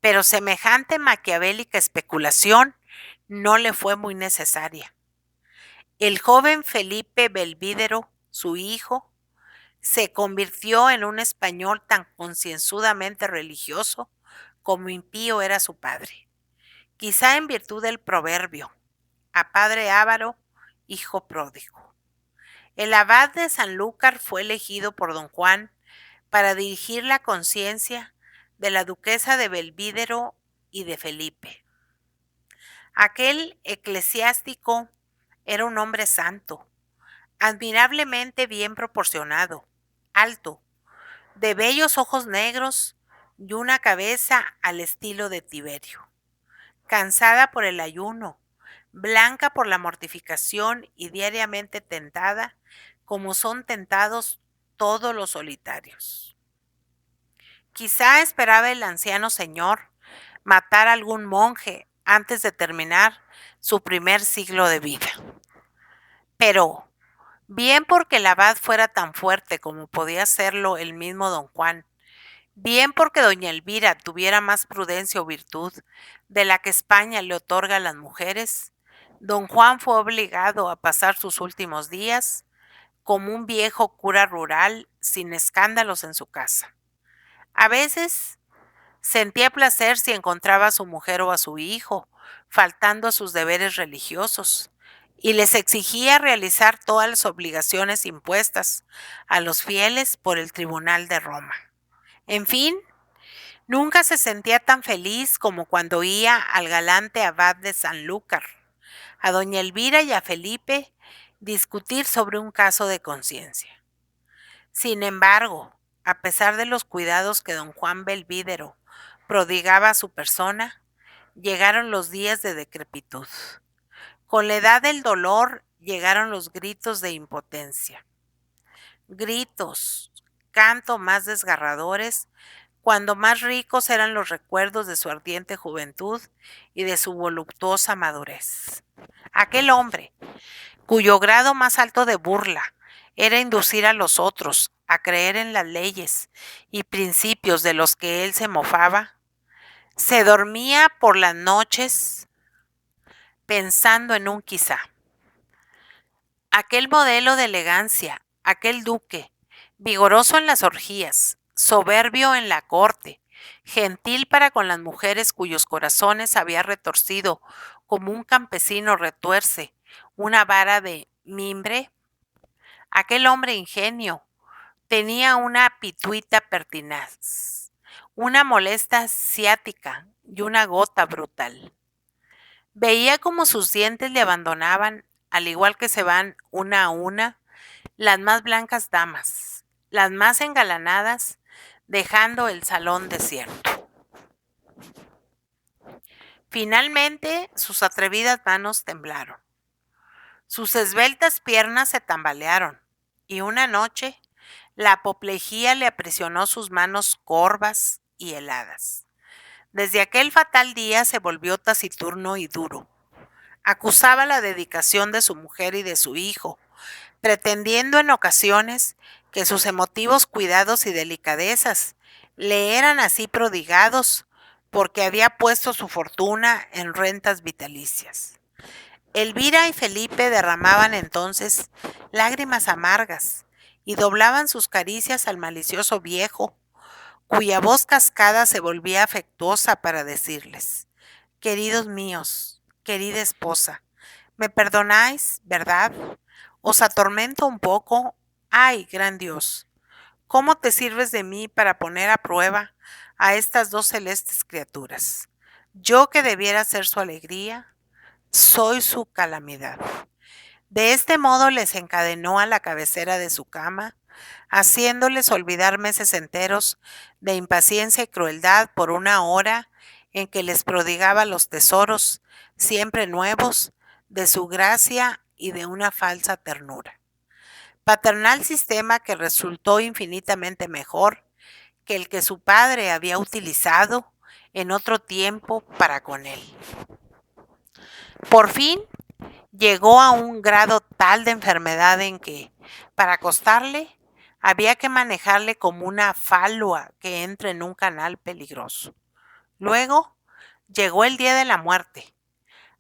Pero semejante maquiavélica especulación no le fue muy necesaria. El joven Felipe Belvídero, su hijo, se convirtió en un español tan concienzudamente religioso como impío era su padre, quizá en virtud del proverbio, a padre avaro, hijo pródigo. El abad de Sanlúcar fue elegido por don Juan para dirigir la conciencia de la duquesa de Belvídero y de Felipe. Aquel eclesiástico era un hombre santo, admirablemente bien proporcionado, alto, de bellos ojos negros y una cabeza al estilo de Tiberio, cansada por el ayuno, blanca por la mortificación y diariamente tentada, como son tentados todos los solitarios. Quizá esperaba el anciano señor matar a algún monje antes de terminar su primer siglo de vida. Pero, bien porque el abad fuera tan fuerte como podía serlo el mismo don Juan, bien porque doña Elvira tuviera más prudencia o virtud de la que España le otorga a las mujeres, don Juan fue obligado a pasar sus últimos días como un viejo cura rural sin escándalos en su casa. A veces sentía placer si encontraba a su mujer o a su hijo, faltando a sus deberes religiosos, y les exigía realizar todas las obligaciones impuestas a los fieles por el Tribunal de Roma. En fin, nunca se sentía tan feliz como cuando oía al galante abad de Sanlúcar, a doña Elvira y a Felipe discutir sobre un caso de conciencia. Sin embargo, a pesar de los cuidados que don Juan Belvídero prodigaba a su persona, llegaron los días de decrepitud. Con la edad del dolor llegaron los gritos de impotencia. Gritos, canto más desgarradores, cuando más ricos eran los recuerdos de su ardiente juventud y de su voluptuosa madurez. Aquel hombre, cuyo grado más alto de burla era inducir a los otros a creer en las leyes y principios de los que él se mofaba, se dormía por las noches pensando en un quizá. Aquel modelo de elegancia, aquel duque, vigoroso en las orgías, soberbio en la corte, gentil para con las mujeres cuyos corazones había retorcido como un campesino retuerce una vara de mimbre, aquel hombre ingenio tenía una pituita pertinaz, una molesta ciática y una gota brutal. Veía como sus dientes le abandonaban, al igual que se van una a una, las más blancas damas, las más engalanadas, dejando el salón desierto. Finalmente, sus atrevidas manos temblaron. Sus esbeltas piernas se tambalearon, y una noche la apoplejía le aprisionó sus manos corvas y heladas. Desde aquel fatal día se volvió taciturno y duro. Acusaba la dedicación de su mujer y de su hijo, pretendiendo en ocasiones que sus emotivos cuidados y delicadezas le eran así prodigados porque había puesto su fortuna en rentas vitalicias. Elvira y Felipe derramaban entonces lágrimas amargas y doblaban sus caricias al malicioso viejo, cuya voz cascada se volvía afectuosa para decirles: queridos míos, querida esposa, ¿me perdonáis, verdad? ¿Os atormento un poco? ¡Ay, gran Dios! ¿Cómo te sirves de mí para poner a prueba a estas dos celestes criaturas? Yo que debiera ser su alegría, soy su calamidad. De este modo les encadenó a la cabecera de su cama, haciéndoles olvidar meses enteros de impaciencia y crueldad por una hora en que les prodigaba los tesoros, siempre nuevos, de su gracia y de una falsa ternura. Paternal sistema que resultó infinitamente mejor que el que su padre había utilizado en otro tiempo para con él. Por fin llegó a un grado tal de enfermedad en que, para acostarle, había que manejarle como una falua que entra en un canal peligroso. Luego llegó el día de la muerte.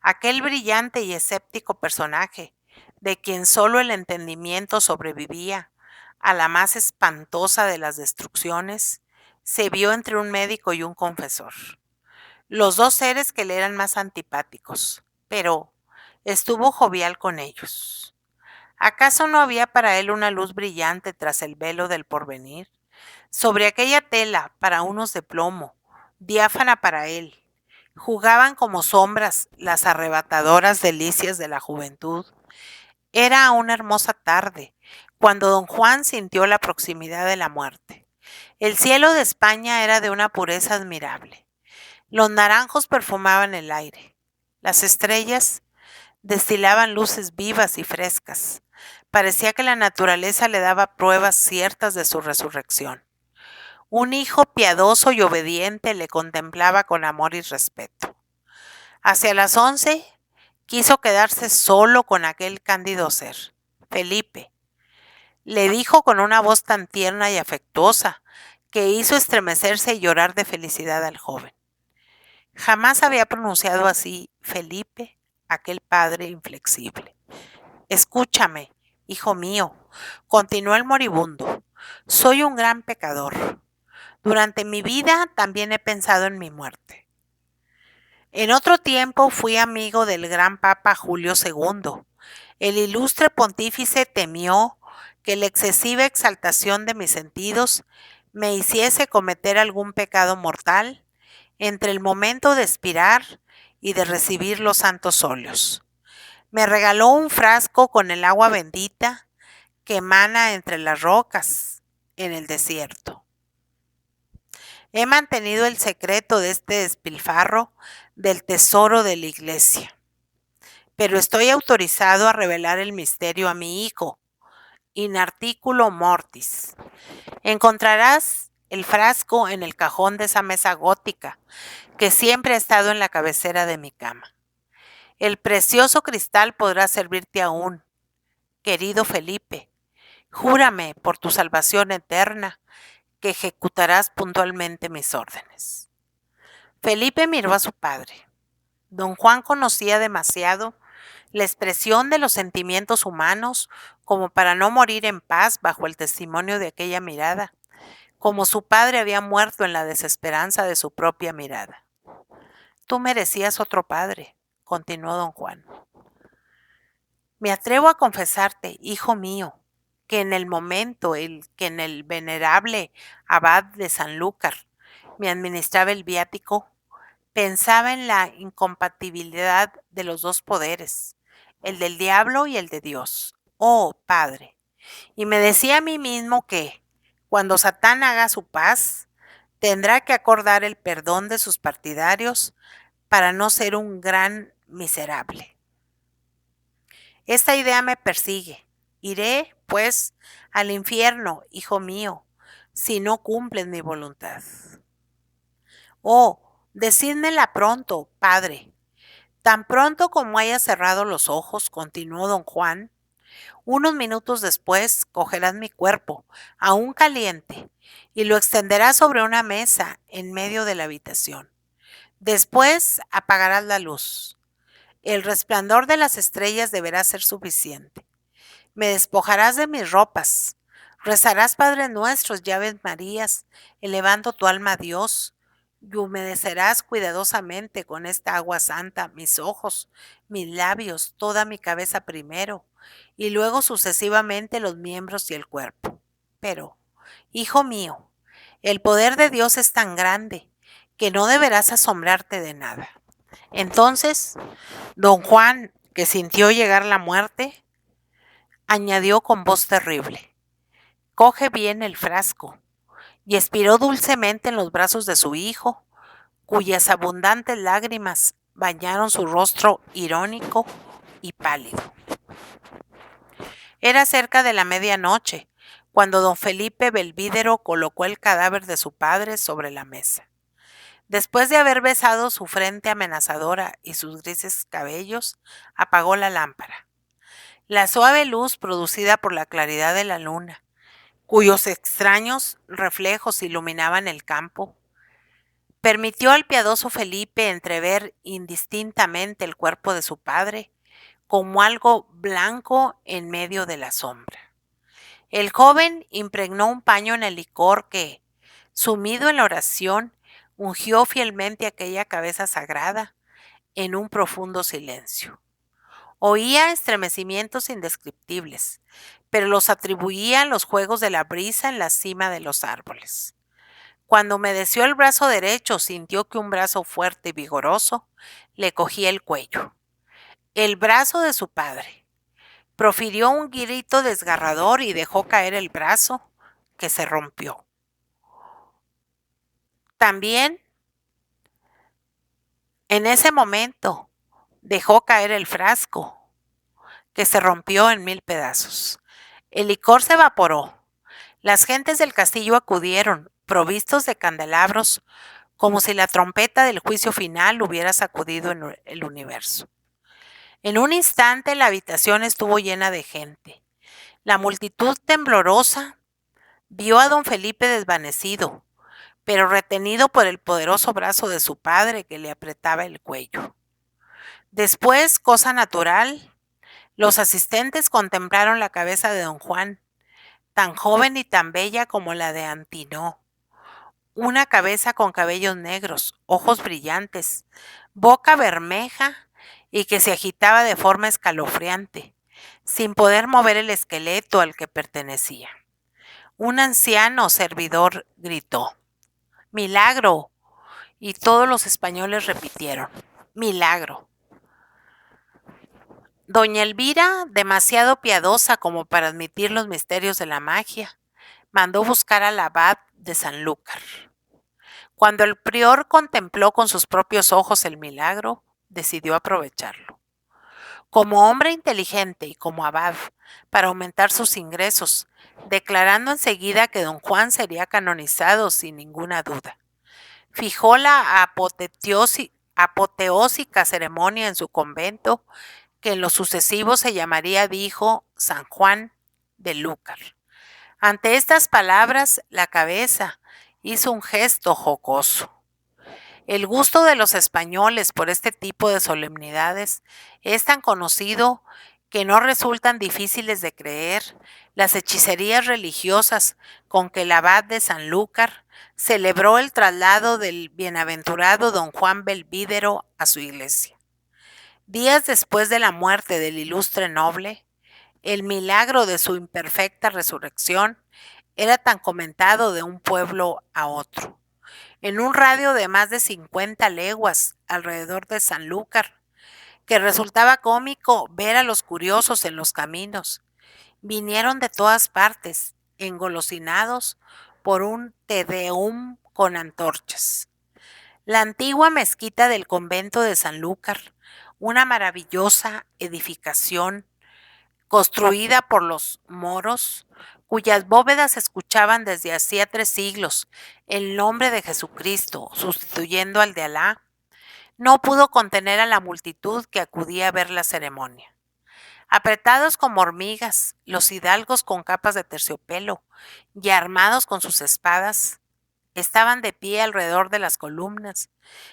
Aquel brillante y escéptico personaje, de quien solo el entendimiento sobrevivía a la más espantosa de las destrucciones, se vio entre un médico y un confesor. Los dos seres que le eran más antipáticos, pero estuvo jovial con ellos. ¿Acaso no había para él una luz brillante tras el velo del porvenir? Sobre aquella tela, para unos de plomo, diáfana para él, jugaban como sombras las arrebatadoras delicias de la juventud. Era una hermosa tarde, cuando don Juan sintió la proximidad de la muerte. El cielo de España era de una pureza admirable. Los naranjos perfumaban el aire. Las estrellas destilaban luces vivas y frescas. Parecía que la naturaleza le daba pruebas ciertas de su resurrección. Un hijo piadoso y obediente le contemplaba con amor y respeto. Hacia las 11 quiso quedarse solo con aquel cándido ser. Felipe, le dijo con una voz tan tierna y afectuosa que hizo estremecerse y llorar de felicidad al joven. Jamás había pronunciado así Felipe, aquel padre inflexible. Escúchame, hijo mío, continuó el moribundo. Soy un gran pecador. Durante mi vida también he pensado en mi muerte. En otro tiempo fui amigo del gran Papa Julio II El ilustre pontífice temió que la excesiva exaltación de mis sentidos me hiciese cometer algún pecado mortal entre el momento de expirar y de recibir los santos óleos. Me regaló un frasco con el agua bendita que emana entre las rocas en el desierto. He mantenido el secreto de este despilfarro del tesoro de la iglesia, pero estoy autorizado a revelar el misterio a mi hijo, in articulo mortis. Encontrarás el frasco en el cajón de esa mesa gótica que siempre ha estado en la cabecera de mi cama. El precioso cristal podrá servirte aún, querido Felipe. Júrame por tu salvación eterna que ejecutarás puntualmente mis órdenes. Felipe miró a su padre. Don Juan conocía demasiado la expresión de los sentimientos humanos como para no morir en paz bajo el testimonio de aquella mirada, como su padre había muerto en la desesperanza de su propia mirada. Tú merecías otro padre, continuó don Juan. Me atrevo a confesarte, hijo mío, que en el momento en el venerable abad de Sanlúcar me administraba el viático, pensaba en la incompatibilidad de los dos poderes, el del diablo y el de Dios. Oh, Padre. Y me decía a mí mismo que, cuando Satán haga su paz, tendrá que acordar el perdón de sus partidarios para no ser un gran miserable. Esta idea me persigue. Iré, pues, al infierno, hijo mío, si no cumplen mi voluntad. Oh, decídmela pronto, padre. Tan pronto como haya cerrado los ojos, continuó don Juan, unos minutos después cogerás mi cuerpo, aún caliente, y lo extenderás sobre una mesa en medio de la habitación. Después apagarás la luz. El resplandor de las estrellas deberá ser suficiente. Me despojarás de mis ropas. Rezarás Padres Nuestros y Aves Marías, elevando tu alma a Dios, y humedecerás cuidadosamente con esta agua santa mis ojos, mis labios, toda mi cabeza primero, y luego sucesivamente los miembros y el cuerpo. Pero, hijo mío, el poder de Dios es tan grande que no deberás asombrarte de nada. Entonces, don Juan, que sintió llegar la muerte, añadió con voz terrible: coge bien el frasco, y expiró dulcemente en los brazos de su hijo, cuyas abundantes lágrimas bañaron su rostro irónico y pálido. Era cerca de la medianoche, cuando don Felipe Belvídero colocó el cadáver de su padre sobre la mesa. Después de haber besado su frente amenazadora y sus grises cabellos, apagó la lámpara. La suave luz producida por la claridad de la luna, cuyos extraños reflejos iluminaban el campo, permitió al piadoso Felipe entrever indistintamente el cuerpo de su padre como algo blanco en medio de la sombra. El joven impregnó un paño en el licor que, sumido en la oración, ungió fielmente aquella cabeza sagrada en un profundo silencio. Oía estremecimientos indescriptibles, pero los atribuía a los juegos de la brisa en la cima de los árboles. Cuando humedeció el brazo derecho, sintió que un brazo fuerte y vigoroso le cogía el cuello. El brazo de su padre. Profirió un grito desgarrador y dejó caer el brazo, que se rompió. También, en ese momento, dejó caer el frasco, que se rompió en 1000 pedazos. El licor se evaporó. Las gentes del castillo acudieron, provistos de candelabros, como si la trompeta del juicio final hubiera sacudido el universo. En un instante la habitación estuvo llena de gente. La multitud temblorosa vio a don Felipe desvanecido, pero retenido por el poderoso brazo de su padre que le apretaba el cuello. Después, cosa natural, los asistentes contemplaron la cabeza de don Juan, tan joven y tan bella como la de Antinó. Una cabeza con cabellos negros, ojos brillantes, boca bermeja y que se agitaba de forma escalofriante, sin poder mover el esqueleto al que pertenecía. Un anciano servidor gritó: ¡Milagro! Y todos los españoles repitieron: ¡Milagro! Doña Elvira, demasiado piadosa como para admitir los misterios de la magia, mandó buscar al abad de Sanlúcar. Cuando el prior contempló con sus propios ojos el milagro, decidió aprovecharlo. Como hombre inteligente y como abad, para aumentar sus ingresos, declarando enseguida que don Juan sería canonizado sin ninguna duda. Fijó la apoteósica ceremonia en su convento, que en lo sucesivo se llamaría, dijo, San Juan de Lúcar. Ante estas palabras, la cabeza hizo un gesto jocoso. El gusto de los españoles por este tipo de solemnidades es tan conocido que no resultan difíciles de creer las hechicerías religiosas con que el abad de Sanlúcar celebró el traslado del bienaventurado don Juan Belvídero a su iglesia. Días después de la muerte del ilustre noble, el milagro de su imperfecta resurrección era tan comentado de un pueblo a otro, en un radio de más de 50 leguas alrededor de Sanlúcar, que resultaba cómico ver a los curiosos en los caminos. Vinieron de todas partes, engolosinados por un Te Deum con antorchas. La antigua mezquita del convento de Sanlúcar, una maravillosa edificación construida por los moros, cuyas bóvedas escuchaban desde hacía 3 siglos el nombre de Jesucristo, sustituyendo al de Alá, no pudo contener a la multitud que acudía a ver la ceremonia. Apretados como hormigas, los hidalgos con capas de terciopelo y armados con sus espadas, estaban de pie alrededor de las columnas,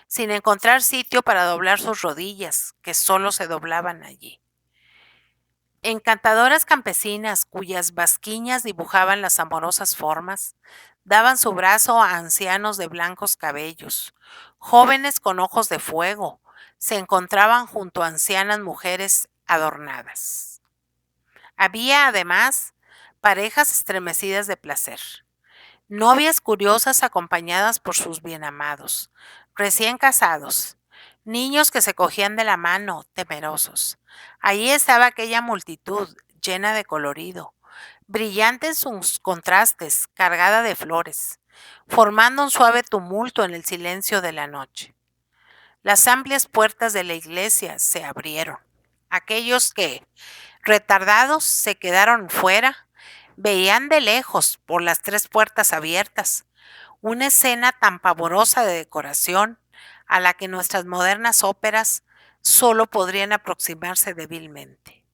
sin encontrar sitio para doblar sus rodillas, que solo se doblaban allí. Encantadoras campesinas, cuyas basquiñas dibujaban las amorosas formas, daban su brazo a ancianos de blancos cabellos. Jóvenes con ojos de fuego se encontraban junto a ancianas mujeres adornadas. Había, además, parejas estremecidas de placer, novias curiosas acompañadas por sus bienamados, recién casados, niños que se cogían de la mano, temerosos. Allí estaba aquella multitud, llena de colorido, brillante en sus contrastes, cargada de flores, formando un suave tumulto en el silencio de la noche. Las amplias puertas de la iglesia se abrieron. Aquellos que, retardados, se quedaron fuera, veían de lejos, por las 3 puertas abiertas, una escena tan pavorosa de decoración a la que nuestras modernas óperas solo podrían aproximarse débilmente.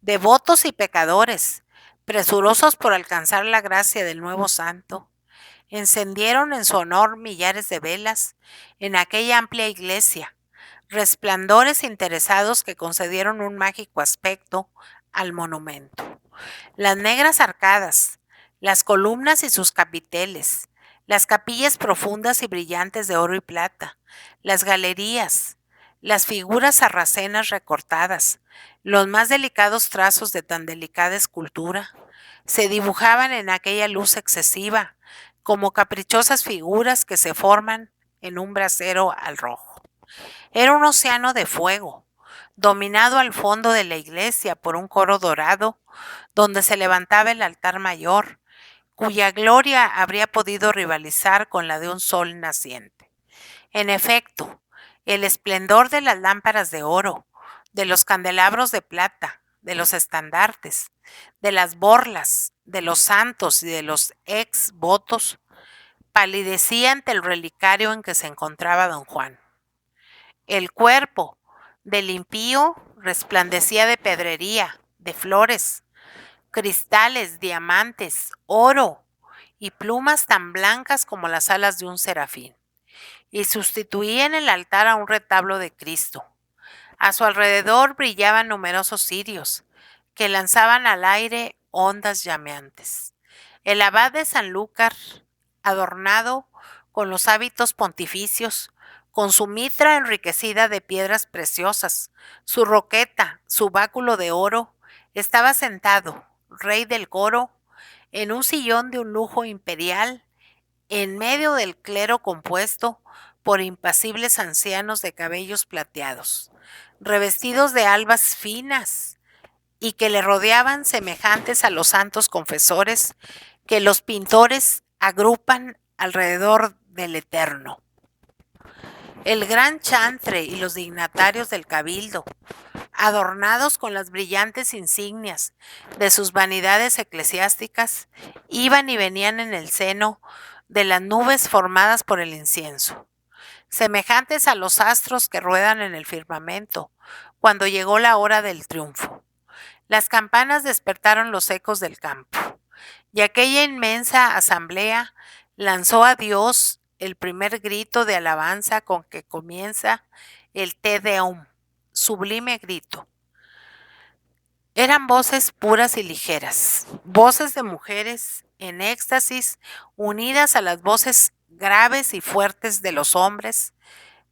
Devotos y pecadores, presurosos por alcanzar la gracia del nuevo santo, encendieron en su honor millares de velas en aquella amplia iglesia, resplandores interesados que concedieron un mágico aspecto al monumento. Las negras arcadas, las columnas y sus capiteles, las capillas profundas y brillantes de oro y plata, las galerías, las figuras sarracenas recortadas, los más delicados trazos de tan delicada escultura, se dibujaban en aquella luz excesiva, como caprichosas figuras que se forman en un brasero al rojo. Era un océano de fuego, dominado al fondo de la iglesia por un coro dorado, donde se levantaba el altar mayor, cuya gloria habría podido rivalizar con la de un sol naciente. En efecto, el esplendor de las lámparas de oro, de los candelabros de plata, de los estandartes, de las borlas, de los santos y de los ex votos, palidecía ante el relicario en que se encontraba don Juan. El cuerpo del impío resplandecía de pedrería, de flores, cristales, diamantes, oro y plumas tan blancas como las alas de un serafín, y sustituía en el altar a un retablo de Cristo. A su alrededor brillaban numerosos cirios, que lanzaban al aire ondas llameantes. El abad de Sanlúcar, adornado con los hábitos pontificios, con su mitra enriquecida de piedras preciosas, su roqueta, su báculo de oro, Estaba sentado, rey del coro, en un sillón de un lujo imperial, en medio del clero compuesto por impasibles ancianos de cabellos plateados, revestidos de albas finas, y que le rodeaban semejantes a los santos confesores que los pintores agrupan alrededor del Eterno. El gran chantre y los dignatarios del cabildo, adornados con las brillantes insignias de sus vanidades eclesiásticas, iban y venían en el seno de las nubes formadas por el incienso, semejantes a los astros que ruedan en el firmamento, cuando llegó la hora del triunfo. Las campanas despertaron los ecos del campo, y aquella inmensa asamblea lanzó a Dios el primer grito de alabanza con que comienza el Te Deum, sublime grito. Eran voces puras y ligeras, voces de mujeres en éxtasis unidas a las voces graves y fuertes de los hombres,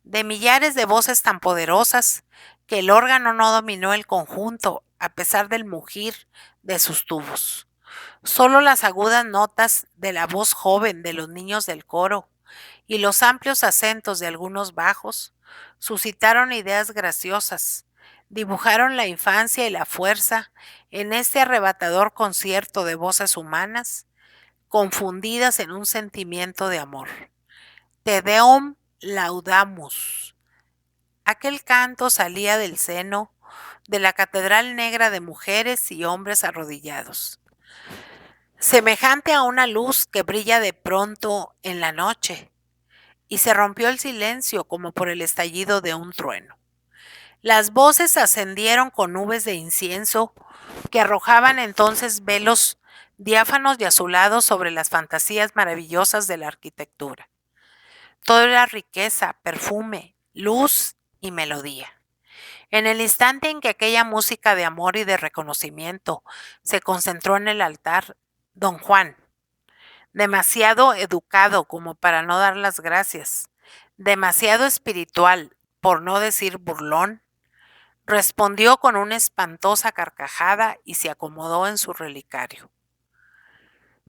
de millares de voces tan poderosas que el órgano no dominó el conjunto a pesar del mugir de sus tubos. Solo las agudas notas de la voz joven de los niños del coro y los amplios acentos de algunos bajos suscitaron ideas graciosas, dibujaron la infancia y la fuerza en este arrebatador concierto de voces humanas confundidas en un sentimiento de amor. Te Deum laudamus. Aquel canto salía del seno de la catedral negra de mujeres y hombres arrodillados, semejante a una luz que brilla de pronto en la noche, y se rompió el silencio como por el estallido de un trueno. Las voces ascendieron con nubes de incienso que arrojaban entonces velos diáfanos y azulados sobre las fantasías maravillosas de la arquitectura. Todo era riqueza, perfume, luz y melodía. En el instante en que aquella música de amor y de reconocimiento se concentró en el altar, don Juan, demasiado educado como para no dar las gracias, demasiado espiritual, por no decir burlón, respondió con una espantosa carcajada y se acomodó en su relicario.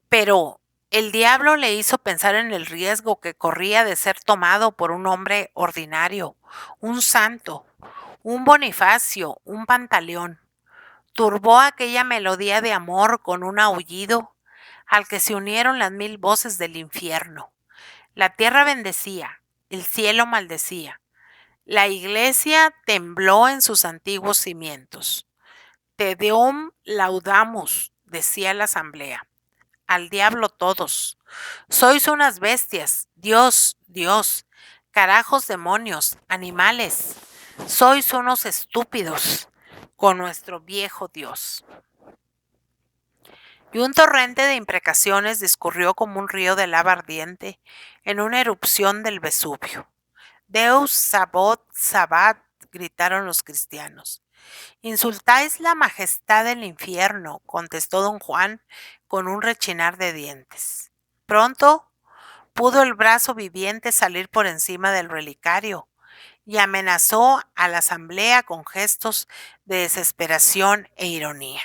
Pero el diablo le hizo pensar en el riesgo que corría de ser tomado por un hombre ordinario, un santo, un Bonifacio, un Pantaleón. Turbó aquella melodía de amor con un aullido al que se unieron las 1000 voces del infierno. La tierra bendecía, el cielo maldecía. La iglesia tembló en sus antiguos cimientos. Te Deum laudamus, decía la asamblea. Al diablo todos. Sois unas bestias, Dios, Dios, carajos demonios, animales. Sois unos estúpidos con nuestro viejo Dios. Y un torrente de imprecaciones discurrió como un río de lava ardiente en una erupción del Vesubio. Deus Sabot Sabat, gritaron los cristianos. Insultáis la majestad del infierno, contestó don Juan con un rechinar de dientes. Pronto pudo el brazo viviente salir por encima del relicario y amenazó a la asamblea con gestos de desesperación e ironía.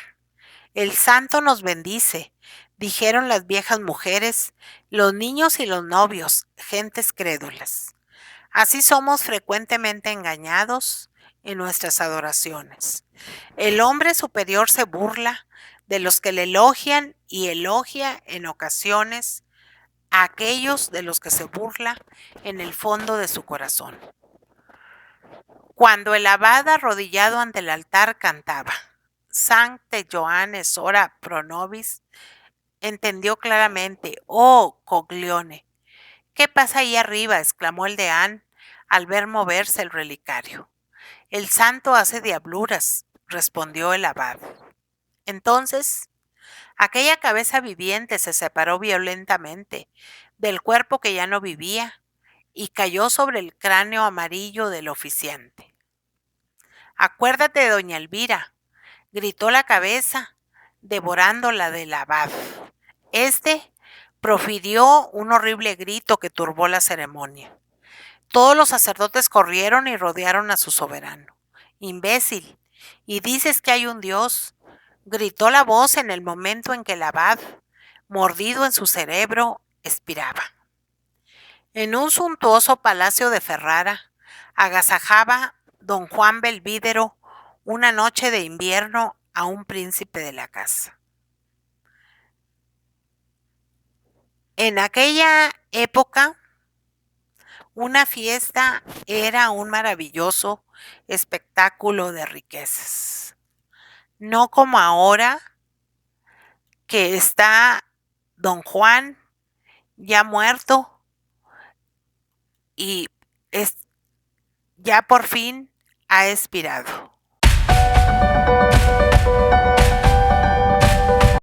El santo nos bendice, dijeron las viejas mujeres, los niños y los novios, gentes crédulas. Así somos frecuentemente engañados en nuestras adoraciones. El hombre superior se burla de los que le elogian y elogia en ocasiones a aquellos de los que se burla en el fondo de su corazón. Cuando el abad arrodillado ante el altar cantaba Sancte Johannes ora pro nobis, entendió claramente, oh Coglione. ¿Qué pasa ahí arriba?, exclamó el deán al ver moverse el relicario. El santo hace diabluras, respondió el abad. Entonces, aquella cabeza viviente se separó violentamente del cuerpo que ya no vivía y cayó sobre el cráneo amarillo del oficiante. Acuérdate de doña Elvira, gritó la cabeza, devorando la del abad. Este profirió un horrible grito que turbó la ceremonia. Todos los sacerdotes corrieron y rodearon a su soberano. Imbécil, ¿y dices que hay un Dios? gritó la voz en el momento en que el abad, mordido en su cerebro, expiraba. En un suntuoso palacio de Ferrara, agasajaba don Juan Belvídero una noche de invierno a un príncipe de la casa. En aquella época, una fiesta era un maravilloso espectáculo de riquezas. No como ahora, que está don Juan ya muerto y ya por fin ha expirado.